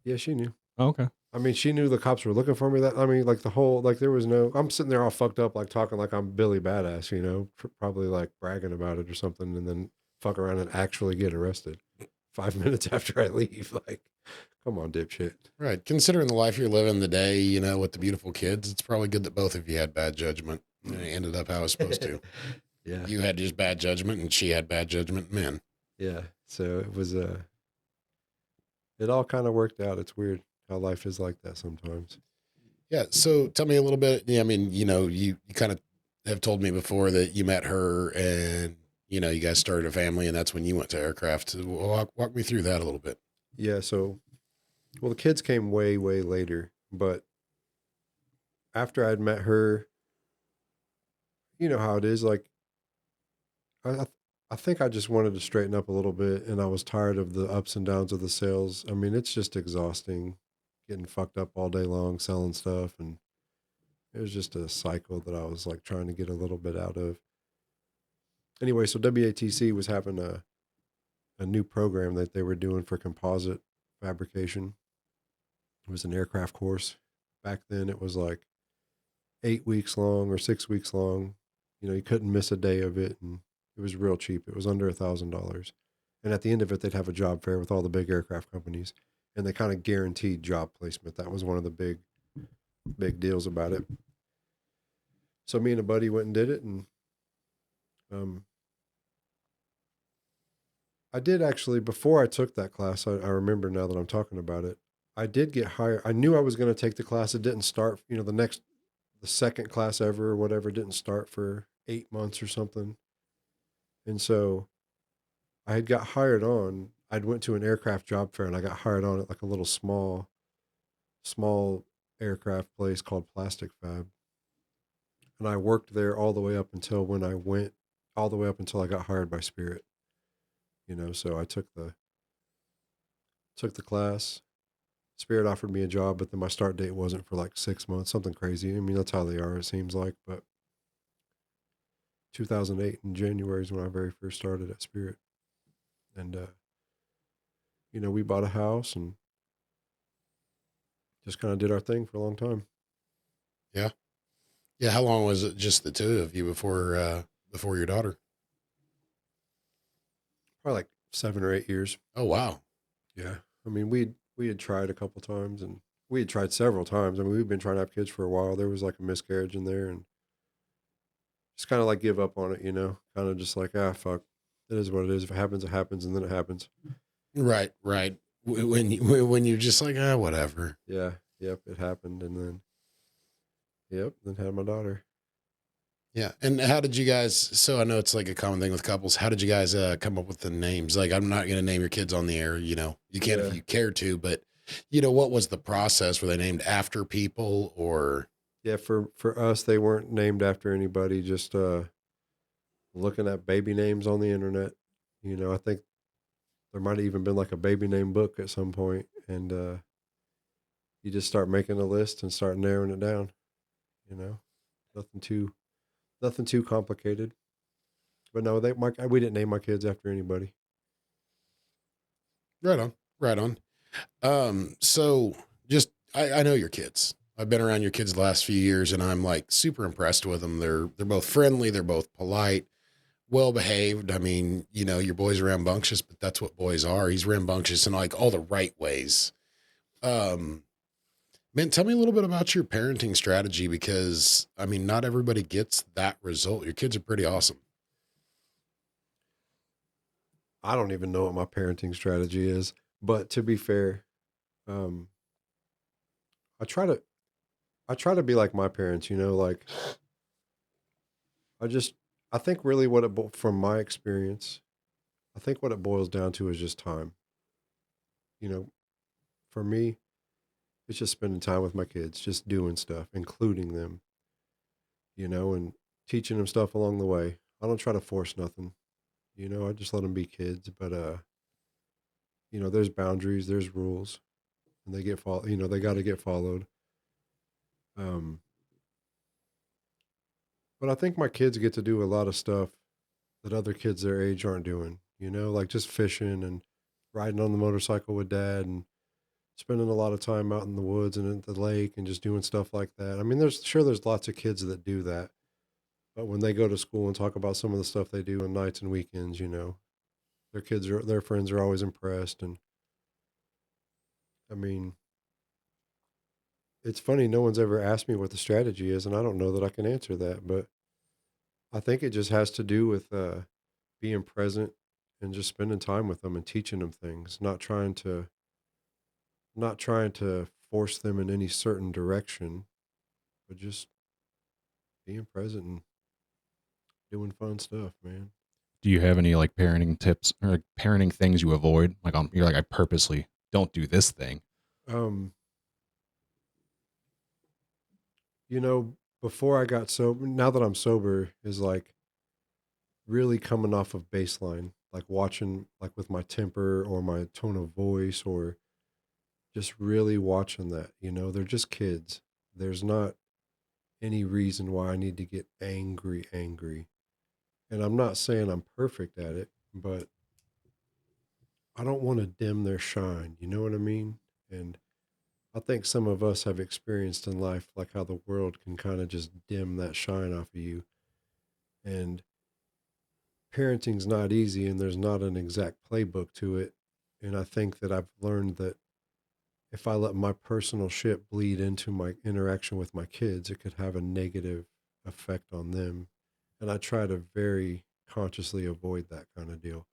Yeah, she knew. Oh, okay. She knew the cops were looking for me. Like the whole, like there was no, I'm sitting there all fucked up, like talking like I'm Billy Badass, probably like bragging about it or something, and then fuck around and actually get arrested 5 minutes after I leave. Like, come on, dipshit. Right. Considering the life you're living today, with the beautiful kids, it's probably good that both of you had bad judgment. And it ended up how it was supposed to. Yeah. You had just bad judgment and she had bad judgment men. Yeah. So it was, it all kind of worked out. It's weird how life is like that sometimes. Yeah. So tell me a little bit. Yeah, I mean, you kind of have told me before that you met her and, you guys started a family and that's when you went to aircraft. So walk me through that a little bit. Yeah. So, well, the kids came way, way later, but after I'd met her, you know how it is. Like, I, I I think I just wanted to straighten up a little bit, and I was tired of the ups and downs of the sales. I mean, it's just exhausting getting fucked up all day long selling stuff, and it was just a cycle that I was like trying to get a little bit out of. Anyway, so WATC was having a new program that they were doing for composite fabrication. It was an aircraft course. Back then, it was like 8 weeks long or 6 weeks long. You know, you couldn't miss a day of it, and it was real cheap. It was under $1,000. And at the end of it, they'd have a job fair with all the big aircraft companies, and they kind of guaranteed job placement. That was one of the big deals about it. So me and a buddy went and did it, and um, I did actually before I took that class. I remember now that I'm talking about it. I did get hired. I knew I was going to take the class. It didn't start. You know, the second class ever or whatever didn't start for 8 months or something. And so I had got hired on. I'd went to an aircraft job fair and I got hired on at like a little small aircraft place called Plastic Fab. And I worked there all the way up until when I went all the way up until I got hired by Spirit. You know, so I took the class. Spirit offered me a job, but then my start date wasn't for like 6 months, something crazy. I mean, that's how they are, it seems like. But 2008 in January is when I very first started at Spirit. And, you know, we bought a house and just kind of did our thing for a long time. Yeah. Yeah. How long was it just the two of you before your daughter? Probably like 7 or 8 years. Oh, wow. Yeah. I mean, we had tried a couple times and we had tried several times. I mean, we've been trying to have kids for a while. There was like a miscarriage in there and just kind of like give up on it, you know, kind of just like, fuck, it is what it is. If it happens, it happens. And then it happens. Right. Right. When you're just like, whatever. Yeah. Yep. It happened. And then, yep. Then had my daughter. Yeah. And how did you guys, so I know it's like a common thing with couples. How did you guys come up with the names? Like, I'm not going to name your kids on the air, you can Yeah. if you care to, but what was the process? Were they named after people or? Yeah. For us, they weren't named after anybody, just, looking at baby names on the internet. You know, I think there might have even been like a baby name book at some point, and you just start making a list and start narrowing it down. You know, nothing too nothing too complicated. But no, we didn't name my kids after anybody. Right on. Right on. So just, I know your kids. I've been around your kids the last few years and I'm like super impressed with them. They're both friendly. They're both polite, well behaved. I mean, your boy's rambunctious, but that's what boys are. He's rambunctious in like all the right ways. Um, Man, tell me a little bit about your parenting strategy because I mean, not everybody gets that result. Your kids are pretty awesome. I don't even know what my parenting strategy is, but to be fair, um, I try to I try to be like my parents. You know, like I just I think really from my experience, I think what it boils down to is just time. You know, for me, it's just spending time with my kids, just doing stuff, including them, you know, and teaching them stuff along the way. I don't try to force nothing, you know, I just let them be kids. But, you know, there's boundaries, there's rules, and they got to get followed. Um, but I think my kids get to do a lot of stuff that other kids their age aren't doing, you know, like just fishing and riding on the motorcycle with dad and spending a lot of time out in the woods and at the lake and just doing stuff like that. I mean, there's lots of kids that do that. But when they go to school and talk about some of the stuff they do on nights and weekends, you know, their friends are always impressed. And I mean, it's funny, no one's ever asked me what the strategy is, and I don't know that I can answer that. But I think it just has to do with being present and just spending time with them and teaching them things, not trying to force them in any certain direction. but just being present and doing fun stuff, man. Do you have any like parenting tips or like parenting things you avoid? Like you're like, I purposely don't do this thing. Um, you know, before I got sober, now that I'm sober, is like really coming off of baseline, like watching, like with my temper or my tone of voice, or just really watching that. They're just kids. There's not any reason why I need to get angry. And I'm not saying I'm perfect at it, but I don't want to dim their shine. You know what I mean? And I think some of us have experienced in life, like how the world can kind of just dim that shine off of you. And parenting's not easy, and there's not an exact playbook to it. And I think that I've learned that if I let my personal shit bleed into my interaction with my kids, it could have a negative effect on them. And I try to very consciously avoid that kind of deal.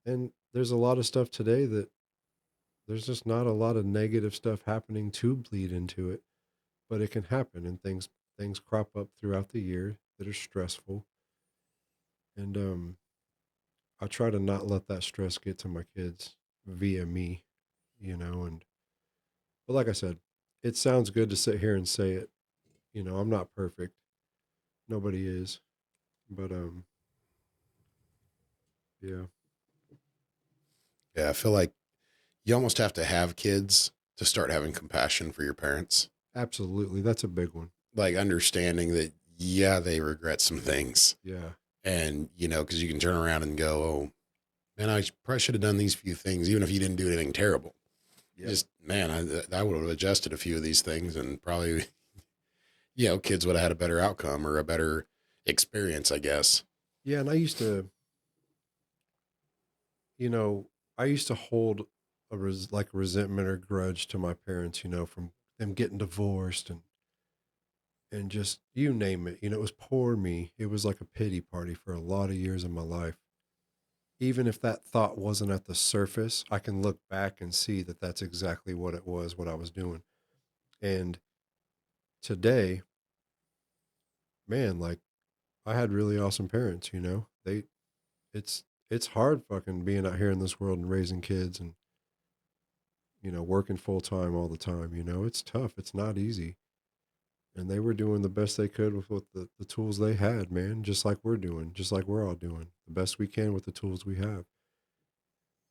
And there's a lot of stuff today that there's just not a lot of negative stuff happening to bleed into it, but it can happen, and things crop up throughout the year that are stressful. And I try to not let that stress get to my kids via me, and but like I said, it sounds good to sit here and say it. I'm not perfect. Nobody is. But yeah. Yeah, I feel like you almost have to have kids to start having compassion for your parents. Absolutely. That's a big one. Like understanding that, yeah, they regret some things. Yeah. And, because you can turn around and go, oh, man, I probably should have done these few things, even if you didn't do anything terrible. Yeah. Just, man, I would have adjusted a few of these things and probably, kids would have had a better outcome or a better experience, I guess. Yeah. And you know, I used to hold like resentment or grudge to my parents, from them getting divorced and just you name it. It was poor me. It was like a pity party for a lot of years of my life. Even if that thought wasn't at the surface, I can look back and see that that's exactly what it was, what I was doing. And today, man, like I had really awesome parents, it's hard fucking being out here in this world and raising kids and working full time all the time. It's tough. It's not easy. And they were doing the best they could with what the tools they had, man, just like we're doing, just like we're all doing the best we can with the tools we have.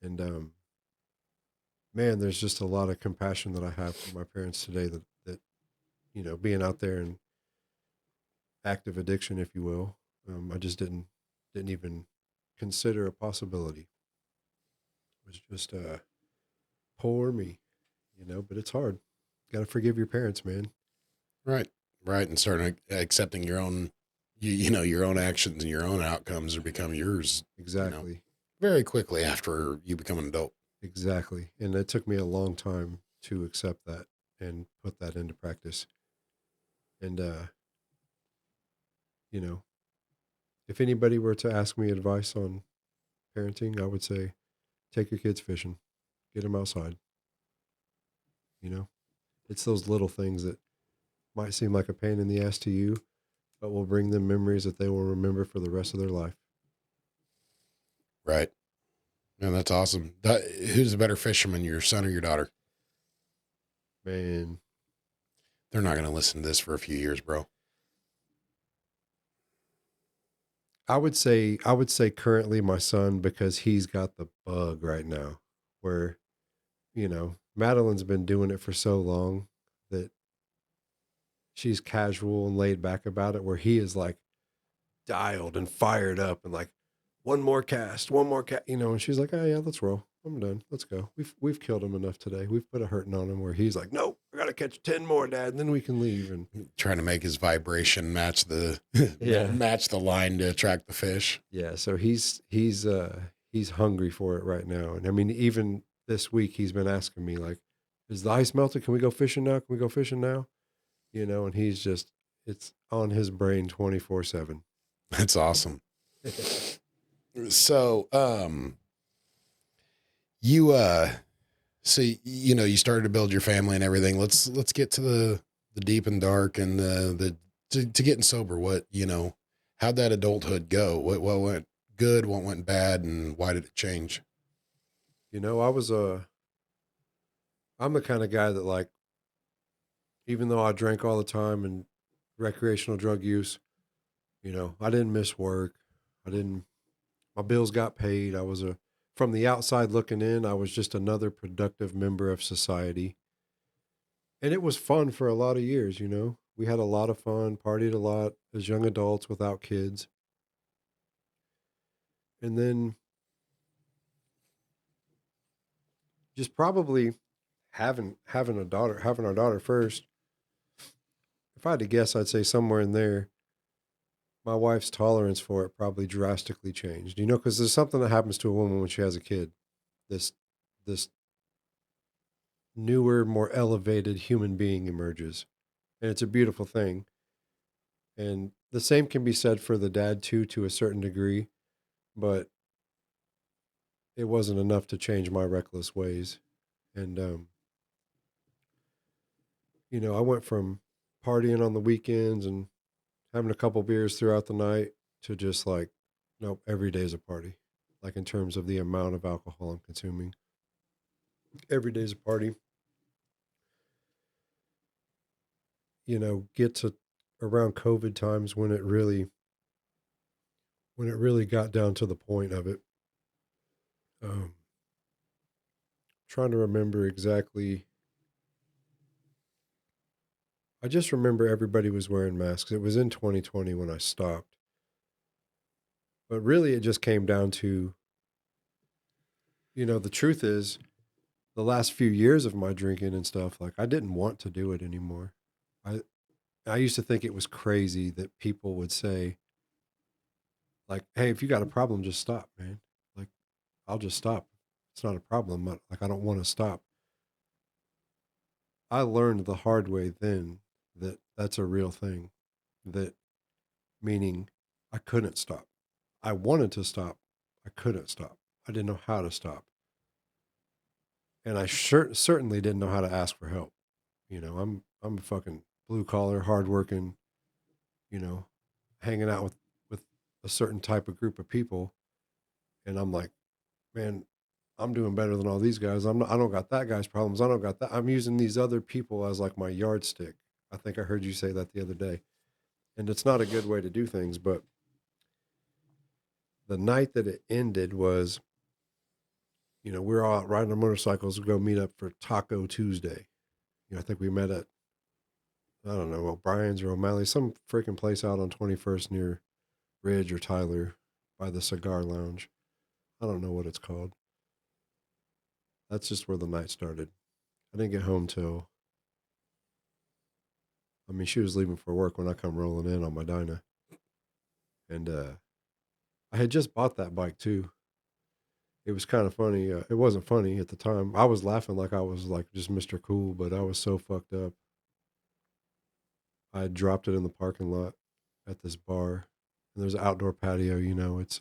And man, there's just a lot of compassion that I have for my parents today that being out there in active addiction, if you will, I just didn't even consider a possibility. It was just poor me, but it's hard. Got to forgive your parents, man. Right. Right. And starting accepting your own, your own actions and your own outcomes are become yours. Exactly. Very quickly after you become an adult. Exactly. And it took me a long time to accept that and put that into practice. And, if anybody were to ask me advice on parenting, I would say take your kids fishing, get them outside. It's those little things that might seem like a pain in the ass to you, but will bring them memories that they will remember for the rest of their life. Right. Man, that's awesome. Who's a better fisherman, your son or your daughter? Man, they're not going to listen to this for a few years, bro. I would say currently my son, because he's got the bug right now where, Madeline's been doing it for so long that she's casual and laid back about it, where he is like dialed and fired up and like one more cast, and she's like, oh yeah, let's roll. I'm done. Let's go. We've killed him enough today. We've put a hurting on him where he's like, no, I gotta catch 10 more, Dad, and then we can leave. And trying to make his vibration match the match the line to attract the fish. Yeah, so he's hungry for it right now. And I mean, even this week he's been asking me like, is the ice melted? Can we go fishing now? Can we go fishing now? And he's just, it's on his brain 24/7. That's awesome. So, you started to build your family and everything. Let's get to the deep and dark and to getting sober. What, how'd that adulthood go? What went good? What went bad? And why did it change? You know, I'm the kind of guy that, like, even though I drank all the time and recreational drug use, I didn't miss work. I didn't, my bills got paid. From the outside looking in, I was just another productive member of society. And it was fun for a lot of years. We had a lot of fun, partied a lot as young adults without kids. And then just probably having our daughter first. If I had to guess, I'd say somewhere in there, my wife's tolerance for it probably drastically changed. Because there's something that happens to a woman when she has a kid. This this newer, more elevated human being emerges, and it's a beautiful thing. And the same can be said for the dad too, to a certain degree, but it wasn't enough to change my reckless ways. And I went from partying on the weekends and having a couple beers throughout the night to just like, nope, every day's a party. Like in terms of the amount of alcohol I'm consuming, every day's a party. Get to around COVID times when it really got down to the point of it. Um, Trying to remember exactly. I just remember everybody was wearing masks. It was in 2020 when I stopped. But really, it just came down to, the truth is, the last few years of my drinking and stuff, like I didn't want to do it anymore. I I used to think it was crazy that people would say, like, "Hey, if you got a problem, just stop, man. Like, I'll just stop. It's not a problem. Like, I don't want to stop." I learned the hard way then that that's a real thing. That meaning I couldn't stop. I wanted to stop. I couldn't stop. I didn't know how to stop. And I certainly didn't know how to ask for help. I'm a fucking blue collar, hardworking, you know, hanging out with a certain type of group of people, and I'm like, man, I'm doing better than all these guys. I don't got that guy's problems. I don't got that. I'm using these other people as like my yardstick. I think I heard you say that the other day, and it's not a good way to do things. But the night that it ended was, we were all out riding our motorcycles to go meet up for Taco Tuesday. I think we met at, I don't know, O'Brien's or O'Malley's, some freaking place out on 21st near Ridge or Tyler by the cigar lounge. I don't know what it's called. That's just where the night started. I didn't get home till, I mean, she was leaving for work when I come rolling in on my Dyna. And I had just bought that bike too. It was kind of funny. It wasn't funny at the time. I was laughing like I was like just Mr. Cool, but I was so fucked up. I had dropped it in the parking lot at this bar. And there's an outdoor patio, it's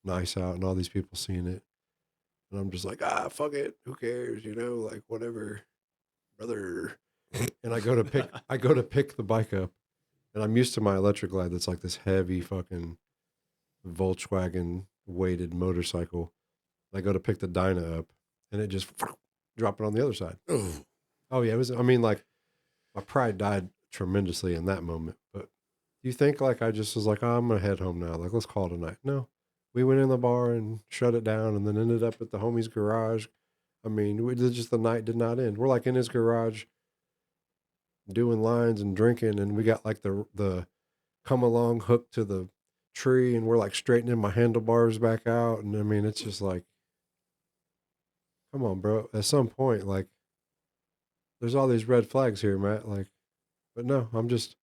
nice out and all these people seeing it. And I'm just like, fuck it. Who cares? Like whatever, brother. And I go to pick the bike up, and I'm used to my electric glide that's like this heavy fucking Volkswagen weighted motorcycle. I go to pick the Dyna up, and it just drop it on the other side. Oh, Oh yeah, it was. I mean, like my pride died tremendously in that moment. But do you think like I just was like, oh, I'm gonna head home now. Like let's call it a night. No, we went in the bar and shut it down, and then ended up at the homie's garage. I mean, the night did not end. We're like in his garage doing lines and drinking, and we got like the come along hook to the tree, and we're like straightening my handlebars back out. And I mean, it's just like, come on, bro. At some point, like, there's all these red flags here, Matt. Like, but no, I'm just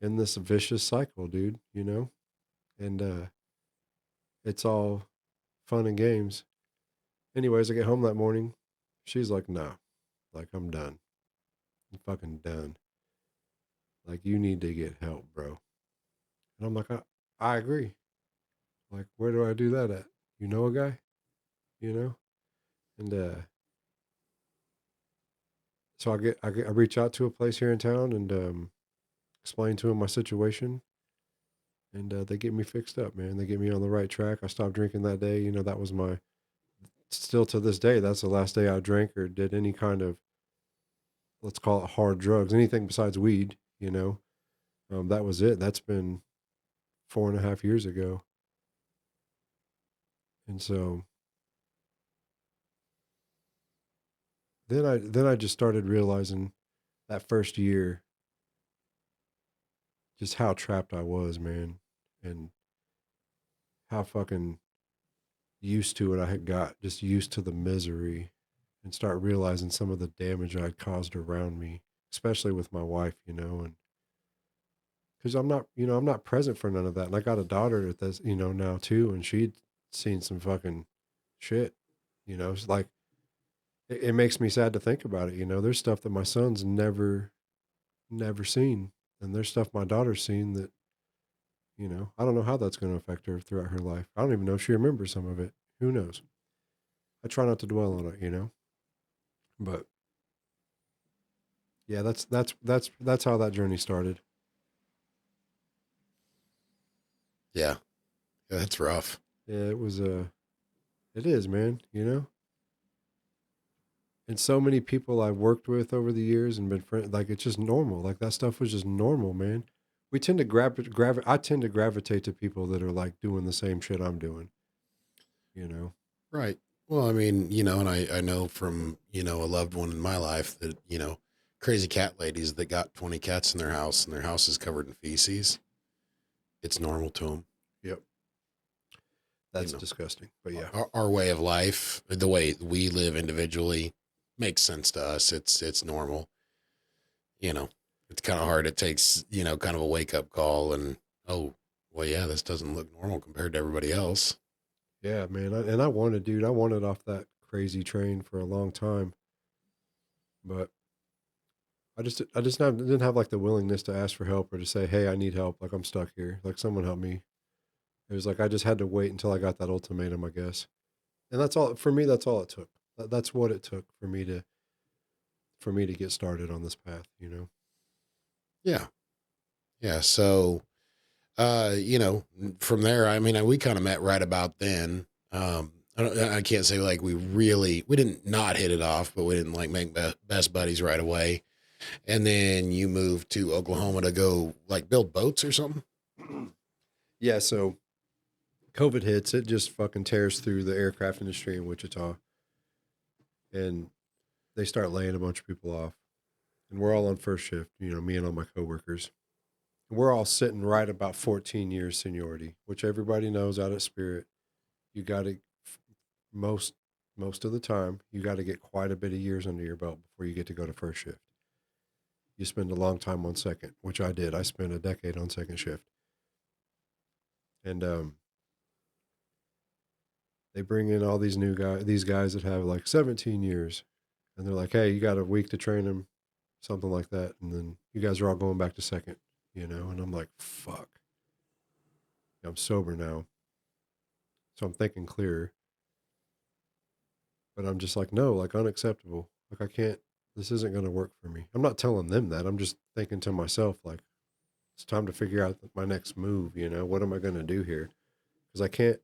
in this vicious cycle, dude. And it's all fun and games. Anyways, I get home that morning. She's like, nah, like, I'm done. I'm fucking done. Like, you need to get help, bro. And I'm like, I agree. Like, where do I do that at? You know a guy? You know? And as So I reach out to a place here in town and explain to them my situation, and they get me fixed up, man. They get me on the right track. I stopped drinking that day. You know, that was my still to this day. That's the last day I drank or did any kind of, let's call it hard drugs, anything besides weed. You know, that was it. That's been 4.5 years ago, and so then I just started realizing that first year just how trapped I was, man, and how fucking used to it I had got, just used to the misery, and start realizing some of the damage I had caused around me, especially with my wife, you know, and because I'm not present for none of that. And I got a daughter that's, now too, and she'd seen some fucking shit, it's like, it makes me sad to think about it. There's stuff that my son's never seen. And there's stuff my daughter's seen that, I don't know how that's going to affect her throughout her life. I don't even know if she remembers some of it. Who knows? I try not to dwell on it. But yeah, that's how that journey started. Yeah. Yeah, that's rough. Yeah, it was it is, man. And so many people I've worked with over the years and been friends, like it's just normal. Like that stuff was just normal, man. We tend to I tend to gravitate to people that are like doing the same shit I'm doing, you know. Right. Well, I mean, and I know from, a loved one in my life that, crazy cat ladies that got 20 cats in their house and their house is covered in feces. It's normal to them. Yep. That's disgusting. But yeah. Our way of life, the way we live individually makes sense to us. It's normal. It's kind of hard. It takes, kind of a wake up call and, oh, well, yeah, this doesn't look normal compared to everybody else. Yeah, man. I wanted off that crazy train for a long time, but didn't have like the willingness to ask for help or to say, hey, I need help. Like I'm stuck here. Like someone help me. It was like I just had to wait until I got that ultimatum, I guess. And that's all for me. That's all it took. That's what it took for me to get started on this path. Yeah. Yeah. So, from there, I mean, we kind of met right about then. I can't say like we didn't not hit it off, but we didn't like make best buddies right away. And then you moved to Oklahoma to go like build boats or something. Yeah. So COVID hits, it just fucking tears through the aircraft industry in Wichita, and they start laying a bunch of people off. And we're all on first shift, me and all my coworkers. We're all sitting right about 14 years seniority, which everybody knows out at Spirit. You got to most of the time, you got to get quite a bit of years under your belt before you get to go to first shift. You spend a long time on second, which I did. I spent a decade on second shift. And they bring in all these these guys that have like 17 years, and they're like, "Hey, you got a week to train them," something like that, and then you guys are all going back to second, And I'm like, "Fuck, I'm sober now, so I'm thinking clearer." But I'm just like, no, like unacceptable. Like I can't. This isn't going to work for me. I'm not telling them that. I'm just thinking to myself, like, it's time to figure out my next move. What am I going to do here? Because I can't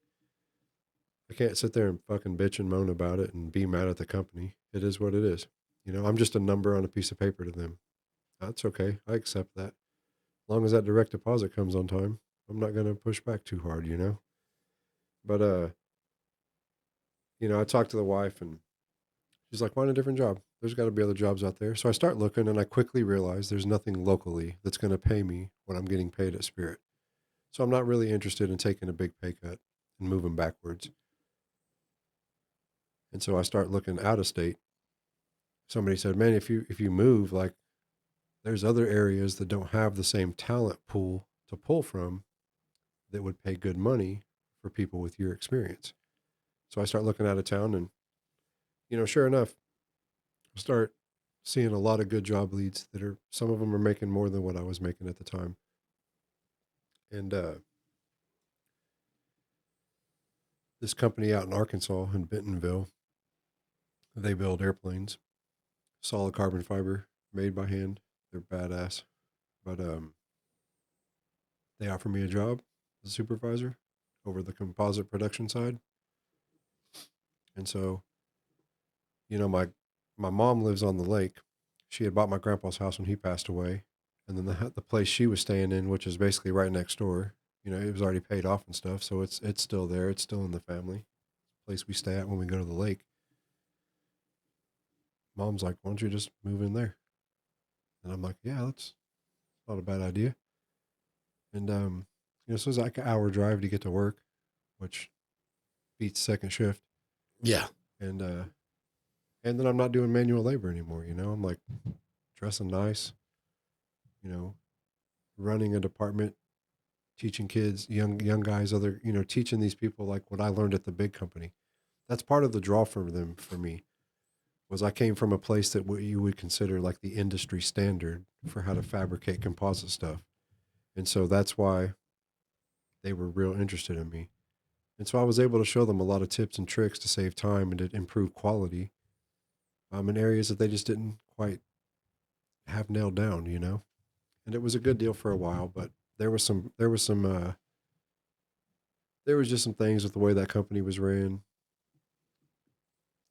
sit there and fucking bitch and moan about it and be mad at the company. It is what it is. I'm just a number on a piece of paper to them. That's okay. I accept that. As long as that direct deposit comes on time, I'm not going to push back too hard, But, I talked to the wife and she's like, find a different job. There's got to be other jobs out there. So I start looking and I quickly realize there's nothing locally that's going to pay me what I'm getting paid at Spirit. So I'm not really interested in taking a big pay cut and moving backwards. And so I start looking out of state. Somebody said, man, if you move, like there's other areas that don't have the same talent pool to pull from that would pay good money for people with your experience. So I start looking out of town and, sure enough, I start seeing a lot of good job leads that some of them are making more than what I was making at the time. And this company out in Arkansas in Bentonville, they build airplanes. solid carbon fiber made by hand. They're badass. But they offered me a job as a supervisor over the composite production side. And so, my mom lives on the lake. She had bought my grandpa's house when he passed away. And then the place she was staying in, which is basically right next door, it was already paid off and stuff. So it's still there. It's still in the family place we stay at when we go to the lake. Mom's like, why don't you just move in there? And I'm like, yeah, that's not a bad idea. And, so it's like an hour drive to get to work, which beats second shift. Yeah. And then I'm not doing manual labor anymore. I'm like dressing nice, running a department, teaching kids, young guys, teaching these people like what I learned at the big company. That's part of the draw for me was I came from a place that what you would consider like the industry standard for how to fabricate composite stuff. And so that's why they were real interested in me. And so I was able to show them a lot of tips and tricks to save time and to improve quality in areas that they just didn't quite have nailed down, And it was a good deal for a while, but there was just some things with the way that company was ran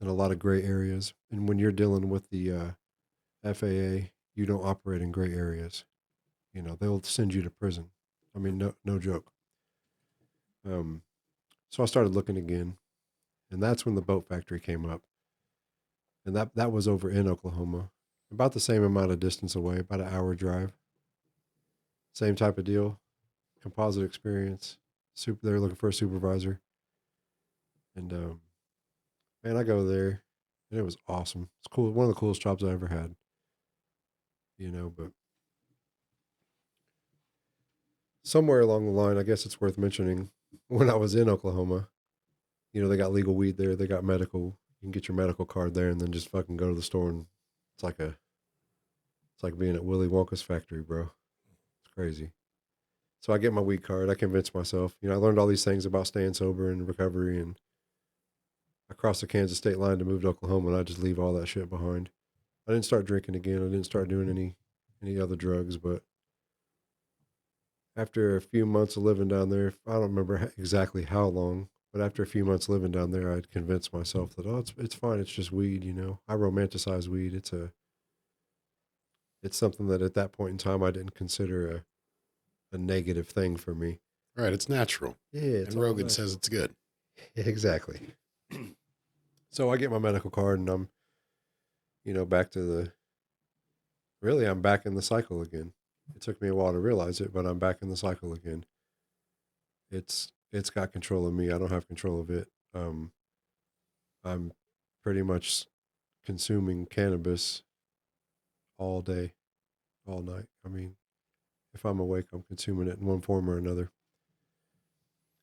and a lot of gray areas. And when you're dealing with the FAA, you don't operate in gray areas. They'll send you to prison. I mean, no joke. So I started looking again, and that's when the boat factory came up. And that was over in Oklahoma, about the same amount of distance away, about an hour drive. Same type of deal, composite experience. They're looking for a supervisor, and man, I go there, and it was awesome. It's cool, one of the coolest jobs I ever had. But somewhere along the line, I guess it's worth mentioning, when I was in Oklahoma, they got legal weed there, they got medical. You can get your medical card there, and then just fucking go to the store, and it's like being at Willy Wonka's factory, bro. It's crazy. So I get my weed card. I convince myself. I learned all these things about staying sober and recovery, and I crossed the Kansas state line to move to Oklahoma, and I just leave all that shit behind. I didn't start drinking again. I didn't start doing any other drugs, but after a few months of living down there, I don't remember exactly how long, but after a few months living down there, I'd convinced myself that, it's fine. It's just weed, I romanticize weed. It's something that at that point in time, I didn't consider a negative thing for me. Right. It's natural. Yeah. And Rogan says it's good. Exactly. So I get my medical card, and I'm, back to I'm back in the cycle again. It took me a while to realize it, but I'm back in the cycle again. It's got control of me. I don't have control of it. I'm pretty much consuming cannabis all day, all night. I mean, if I'm awake, I'm consuming it in one form or another.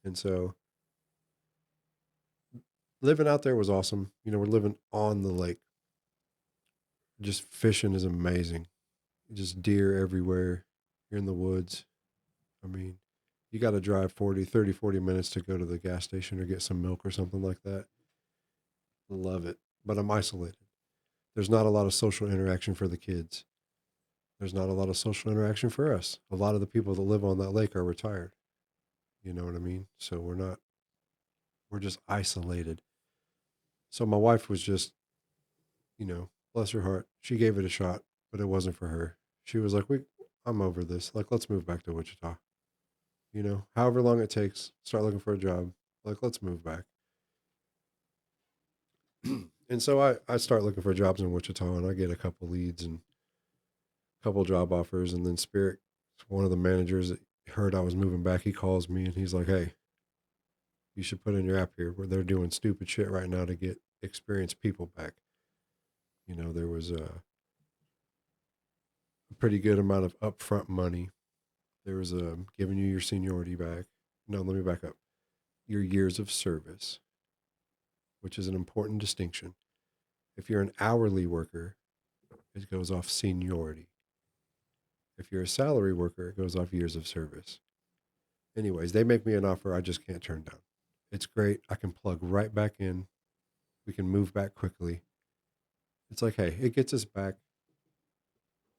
And so living out there was awesome. We're living on the lake. Just fishing is amazing. Just deer everywhere. You're in the woods. I mean, you got to drive 40 minutes to go to the gas station or get some milk or something like that. Love it. But I'm isolated. There's not a lot of social interaction for the kids. There's not a lot of social interaction for us. A lot of the people that live on that lake are retired. You know what I mean? So we're just isolated. So my wife was just, bless her heart. She gave it a shot, but it wasn't for her. She was like, I'm over this. Like, let's move back to Wichita. However long it takes, start looking for a job. Like, let's move back. And so I start looking for jobs in Wichita, and I get a couple leads and a couple job offers. And then Spirit, one of the managers that heard I was moving back, he calls me and he's like, hey, you should put in your app here, where they're doing stupid shit right now to get experienced people back. There was a pretty good amount of upfront money. There was giving you your seniority back. No, let me back up. Your years of service, which is an important distinction. If you're an hourly worker, it goes off seniority. If you're a salary worker, it goes off years of service. Anyways, they make me an offer I just can't turn down. It's great. I can plug right back in. We can move back quickly. it's like, hey, it gets us back.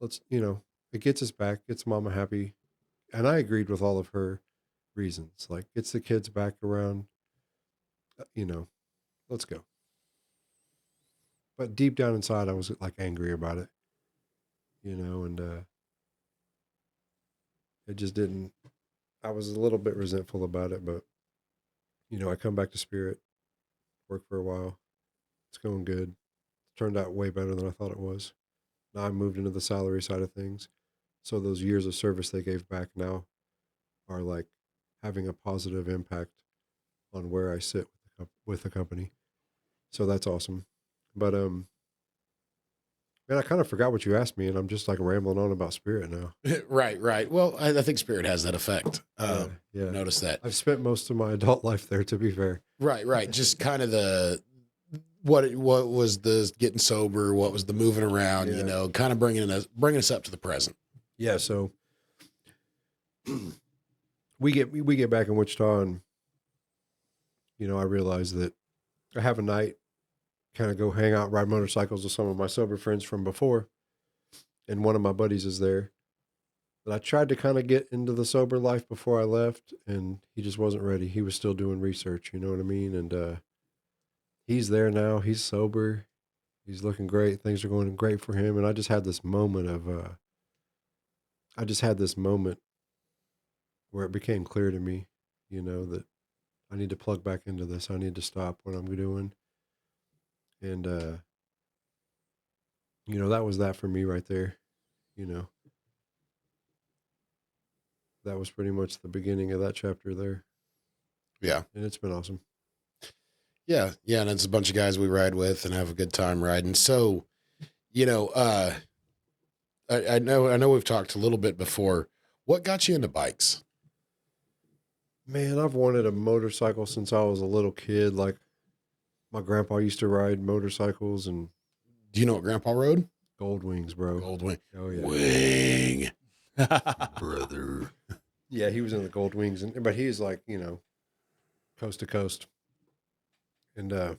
Let's, it gets us back, gets mama happy. And I agreed with all of her reasons. Like, gets the kids back around, you know, let's go. But deep down inside, I was like angry about it, and it just didn't, I was a little bit resentful about it, but, I come back to Spirit, work for a while. It's going good. It turned out way better than I thought it was. Now I moved into the salary side of things. So those years of service they gave back now are like having a positive impact on where I sit with the company. So that's awesome. But man, I kind of forgot what you asked me, and I'm just like rambling on about Spirit now. Right. Well, I think Spirit has that effect. Yeah. Notice that. I've spent most of my adult life there, to be fair. Right. Just kind of what was the getting sober, what was the moving around, Yeah. kind of bringing us up to the present. Yeah. So we get back in Wichita, and I realize that I have a night, kind of go hang out, ride motorcycles with some of my sober friends from before, and one of my buddies is there. But I tried to kind of get into the sober life before I left, and he just wasn't ready. He was still doing research, you know what I mean? And he's there now. He's sober. He's looking great. Things are going great for him. And I just had this moment where it became clear to me, that I need to plug back into this. I need to stop what I'm doing. And, that was that for me right there. That was pretty much the beginning of that chapter there. Yeah. And it's been awesome. Yeah. And it's a bunch of guys we ride with and have a good time riding. So, I know we've talked a little bit before. What got you into bikes? Man, I've wanted a motorcycle since I was a little kid. Like, my grandpa used to ride motorcycles. And do you know what Grandpa rode? Gold Wings, bro. Gold Wing. Oh yeah. Wing. Brother. Yeah, he was in the Gold Wings, but he's like, coast to coast. And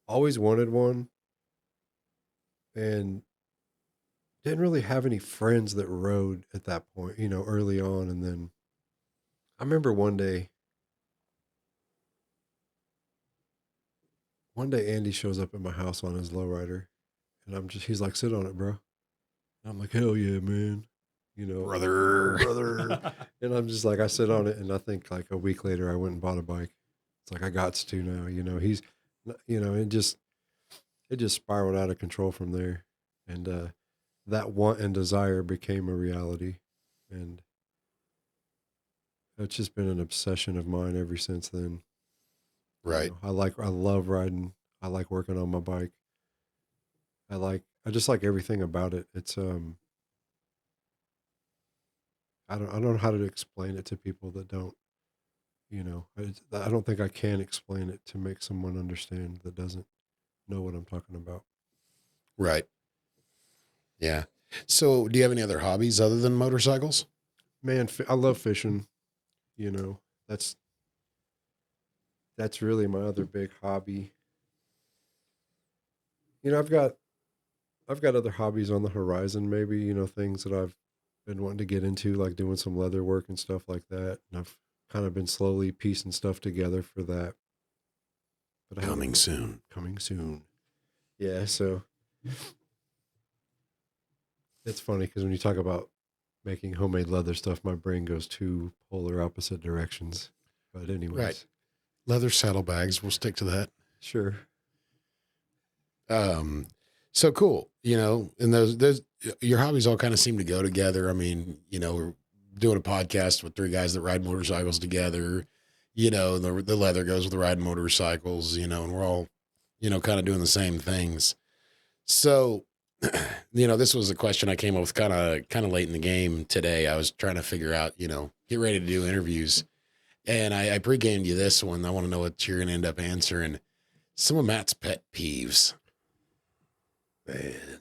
always wanted one, and didn't really have any friends that rode at that point, early on. And then I remember one day Andy shows up at my house on his lowrider, and he's like, sit on it, bro. And I'm like, hell yeah, man. Brother. And I'm just like, I sit on it, and I think like a week later I went and bought a bike. It's like, I got to now, he's, it just spiraled out of control from there. And that want and desire became a reality. And it's just been an obsession of mine ever since then. Right. I love riding. I like working on my bike. I just like everything about it. It's, I don't know how to explain it to people that don't, I don't think I can explain it to make someone understand that doesn't know what I'm talking about. Right. Yeah. So do you have any other hobbies other than motorcycles? Man, I love fishing. That's really my other big hobby. I've got other hobbies on the horizon, maybe, things that I've been wanting to get into, like doing some leather work and stuff like that. And I've kind of been slowly piecing stuff together for that. But Coming soon. Yeah. So it's funny because when you talk about making homemade leather stuff, my brain goes two polar opposite directions. But anyways. Right. Leather saddlebags. We'll stick to that. Sure. So cool. And those your hobbies all kind of seem to go together. I mean, we're doing a podcast with three guys that ride motorcycles together, and the leather goes with the riding motorcycles, and we're all, kind of doing the same things. So, this was a question I came up with kind of late in the game today. I was trying to figure out, get ready to do interviews. And I pre-gamed you this one. I want to know what you're going to end up answering. Some of Matt's pet peeves. Man,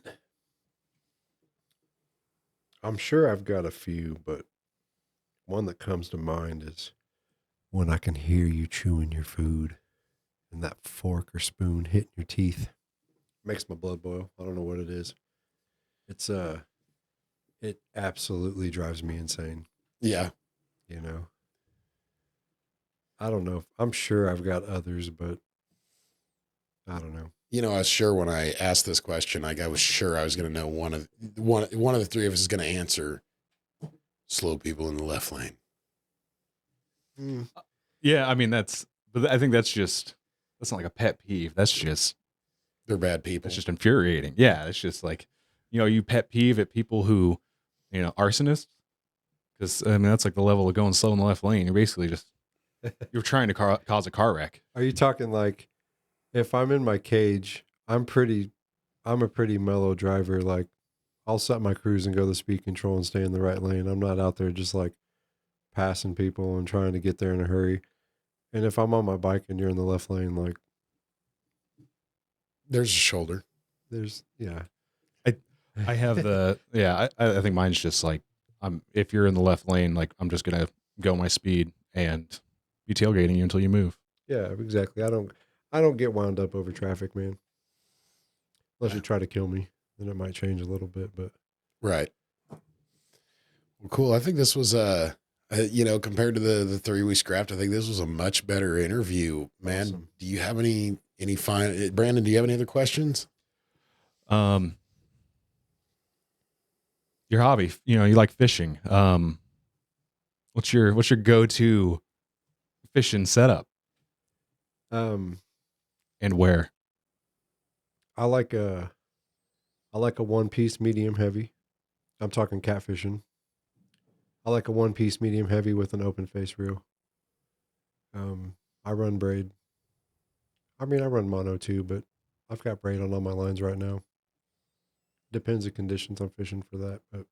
I'm sure I've got a few, but one that comes to mind is when I can hear you chewing your food and that fork or spoon hitting your teeth. Makes my blood boil. I don't know what it is. It's it absolutely drives me insane. Yeah. You know, I don't know. I'm sure I've got others, but I don't know. You know, I was sure when I asked this question, I was sure I was going to know one of the three of us is going to answer slow people in the left lane. Yeah, I mean but I think that's not like a pet peeve. They're bad people. It's just infuriating. Yeah, it's just like, you pet peeve at people who, arsonists, because I mean that's like the level of going slow in the left lane. You're basically just you're trying to cause a car wreck. Are you talking like if I'm in my cage, I'm a pretty mellow driver. Like I'll set my cruise and go to speed control and stay in the right lane. I'm not out there just like passing people and trying to get there in a hurry. And if I'm on my bike and you're in the left lane, like there's a shoulder. Yeah. I have I think mine's just like, if you're in the left lane, like I'm just gonna go my speed and be tailgating you until you move. Yeah, exactly. I don't get wound up over traffic, man. Unless you try to kill me, then it might change a little bit, but right. Well, cool. I think this was compared to the three we scrapped, I think this was a much better interview, man. Awesome. Do you have any Brandon, do you have any other questions? Your hobby, you like fishing. What's your go-to fishing setup? And where? I like a 1-piece medium heavy. I'm talking catfishing. I like a 1-piece medium heavy with an open face reel. I run braid. I mean, I run mono too, but I've got braid on all my lines right now. Depends the conditions I'm fishing for that, but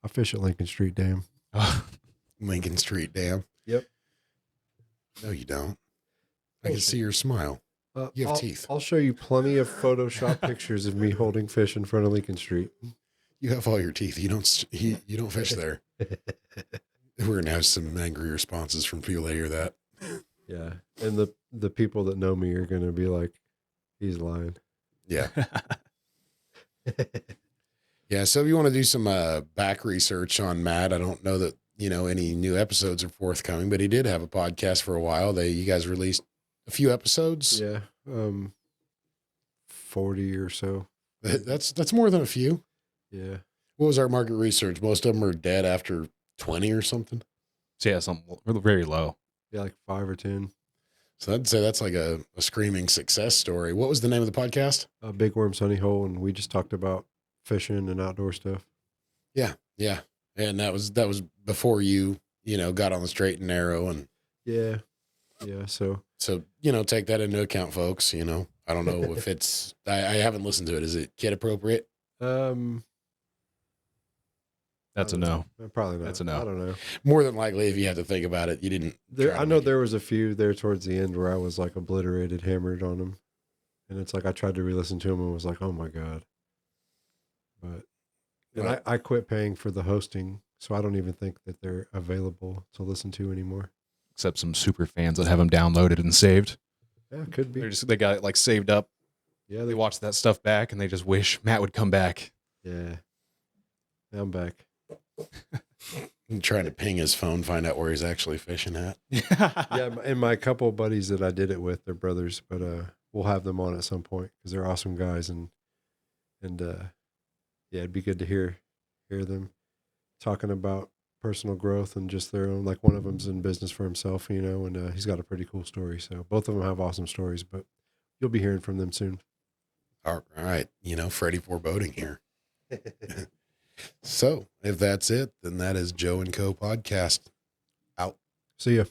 I fish at Lincoln Street Dam. Lincoln Street Dam. Yep. No, you don't. I can see your smile. You have teeth. I'll show you plenty of Photoshop pictures of me holding fish in front of Lincoln Street. You have all your teeth. You don't fish there. We're gonna have some angry responses from people that hear that. Yeah, and the people that know me are gonna be like, "He's lying." Yeah. Yeah. So if you want to do some back research on Matt, I don't know that any new episodes are forthcoming, but he did have a podcast for a while. You guys released a few episodes. Yeah, 40 or so. That's more than a few. Yeah. What was our market research? Most of them are dead after 20 or something. So yeah, something very low. Yeah, like 5 or 10. So I'd say that's like a screaming success story. What was the name of the podcast? Big Worms Honey Hole, and we just talked about fishing and outdoor stuff. Yeah, yeah, and that was before you got on the straight and narrow and yeah. So take that into account, folks. I don't know if it's I haven't listened to it. Is it kid appropriate? That's a no. Probably not. That's a no. I don't know. More than likely, if you have to think about it, you didn't. I know there was a few there towards the end where I was like obliterated, hammered on them. And it's like I tried to re-listen to them and was like, oh my God. But and I quit paying for the hosting, so I don't even think that they're available to listen to anymore. Except some super fans that have them downloaded and saved. Yeah, it could be. They got it like saved up. Yeah, they watch that stuff back and they just wish Matt would come back. Yeah. I'm back. I'm trying to ping his phone, find out where he's actually fishing at. Yeah, and my couple buddies that I did it with, they're brothers, but we'll have them on at some point because they're awesome guys, and yeah, it'd be good to hear them talking about personal growth and just their own. Like one of them's in business for himself, and he's got a pretty cool story. So both of them have awesome stories, but you'll be hearing from them soon. All right, Freddie foreboding here. So if that's it, then that is Joe and Co podcast out. See ya.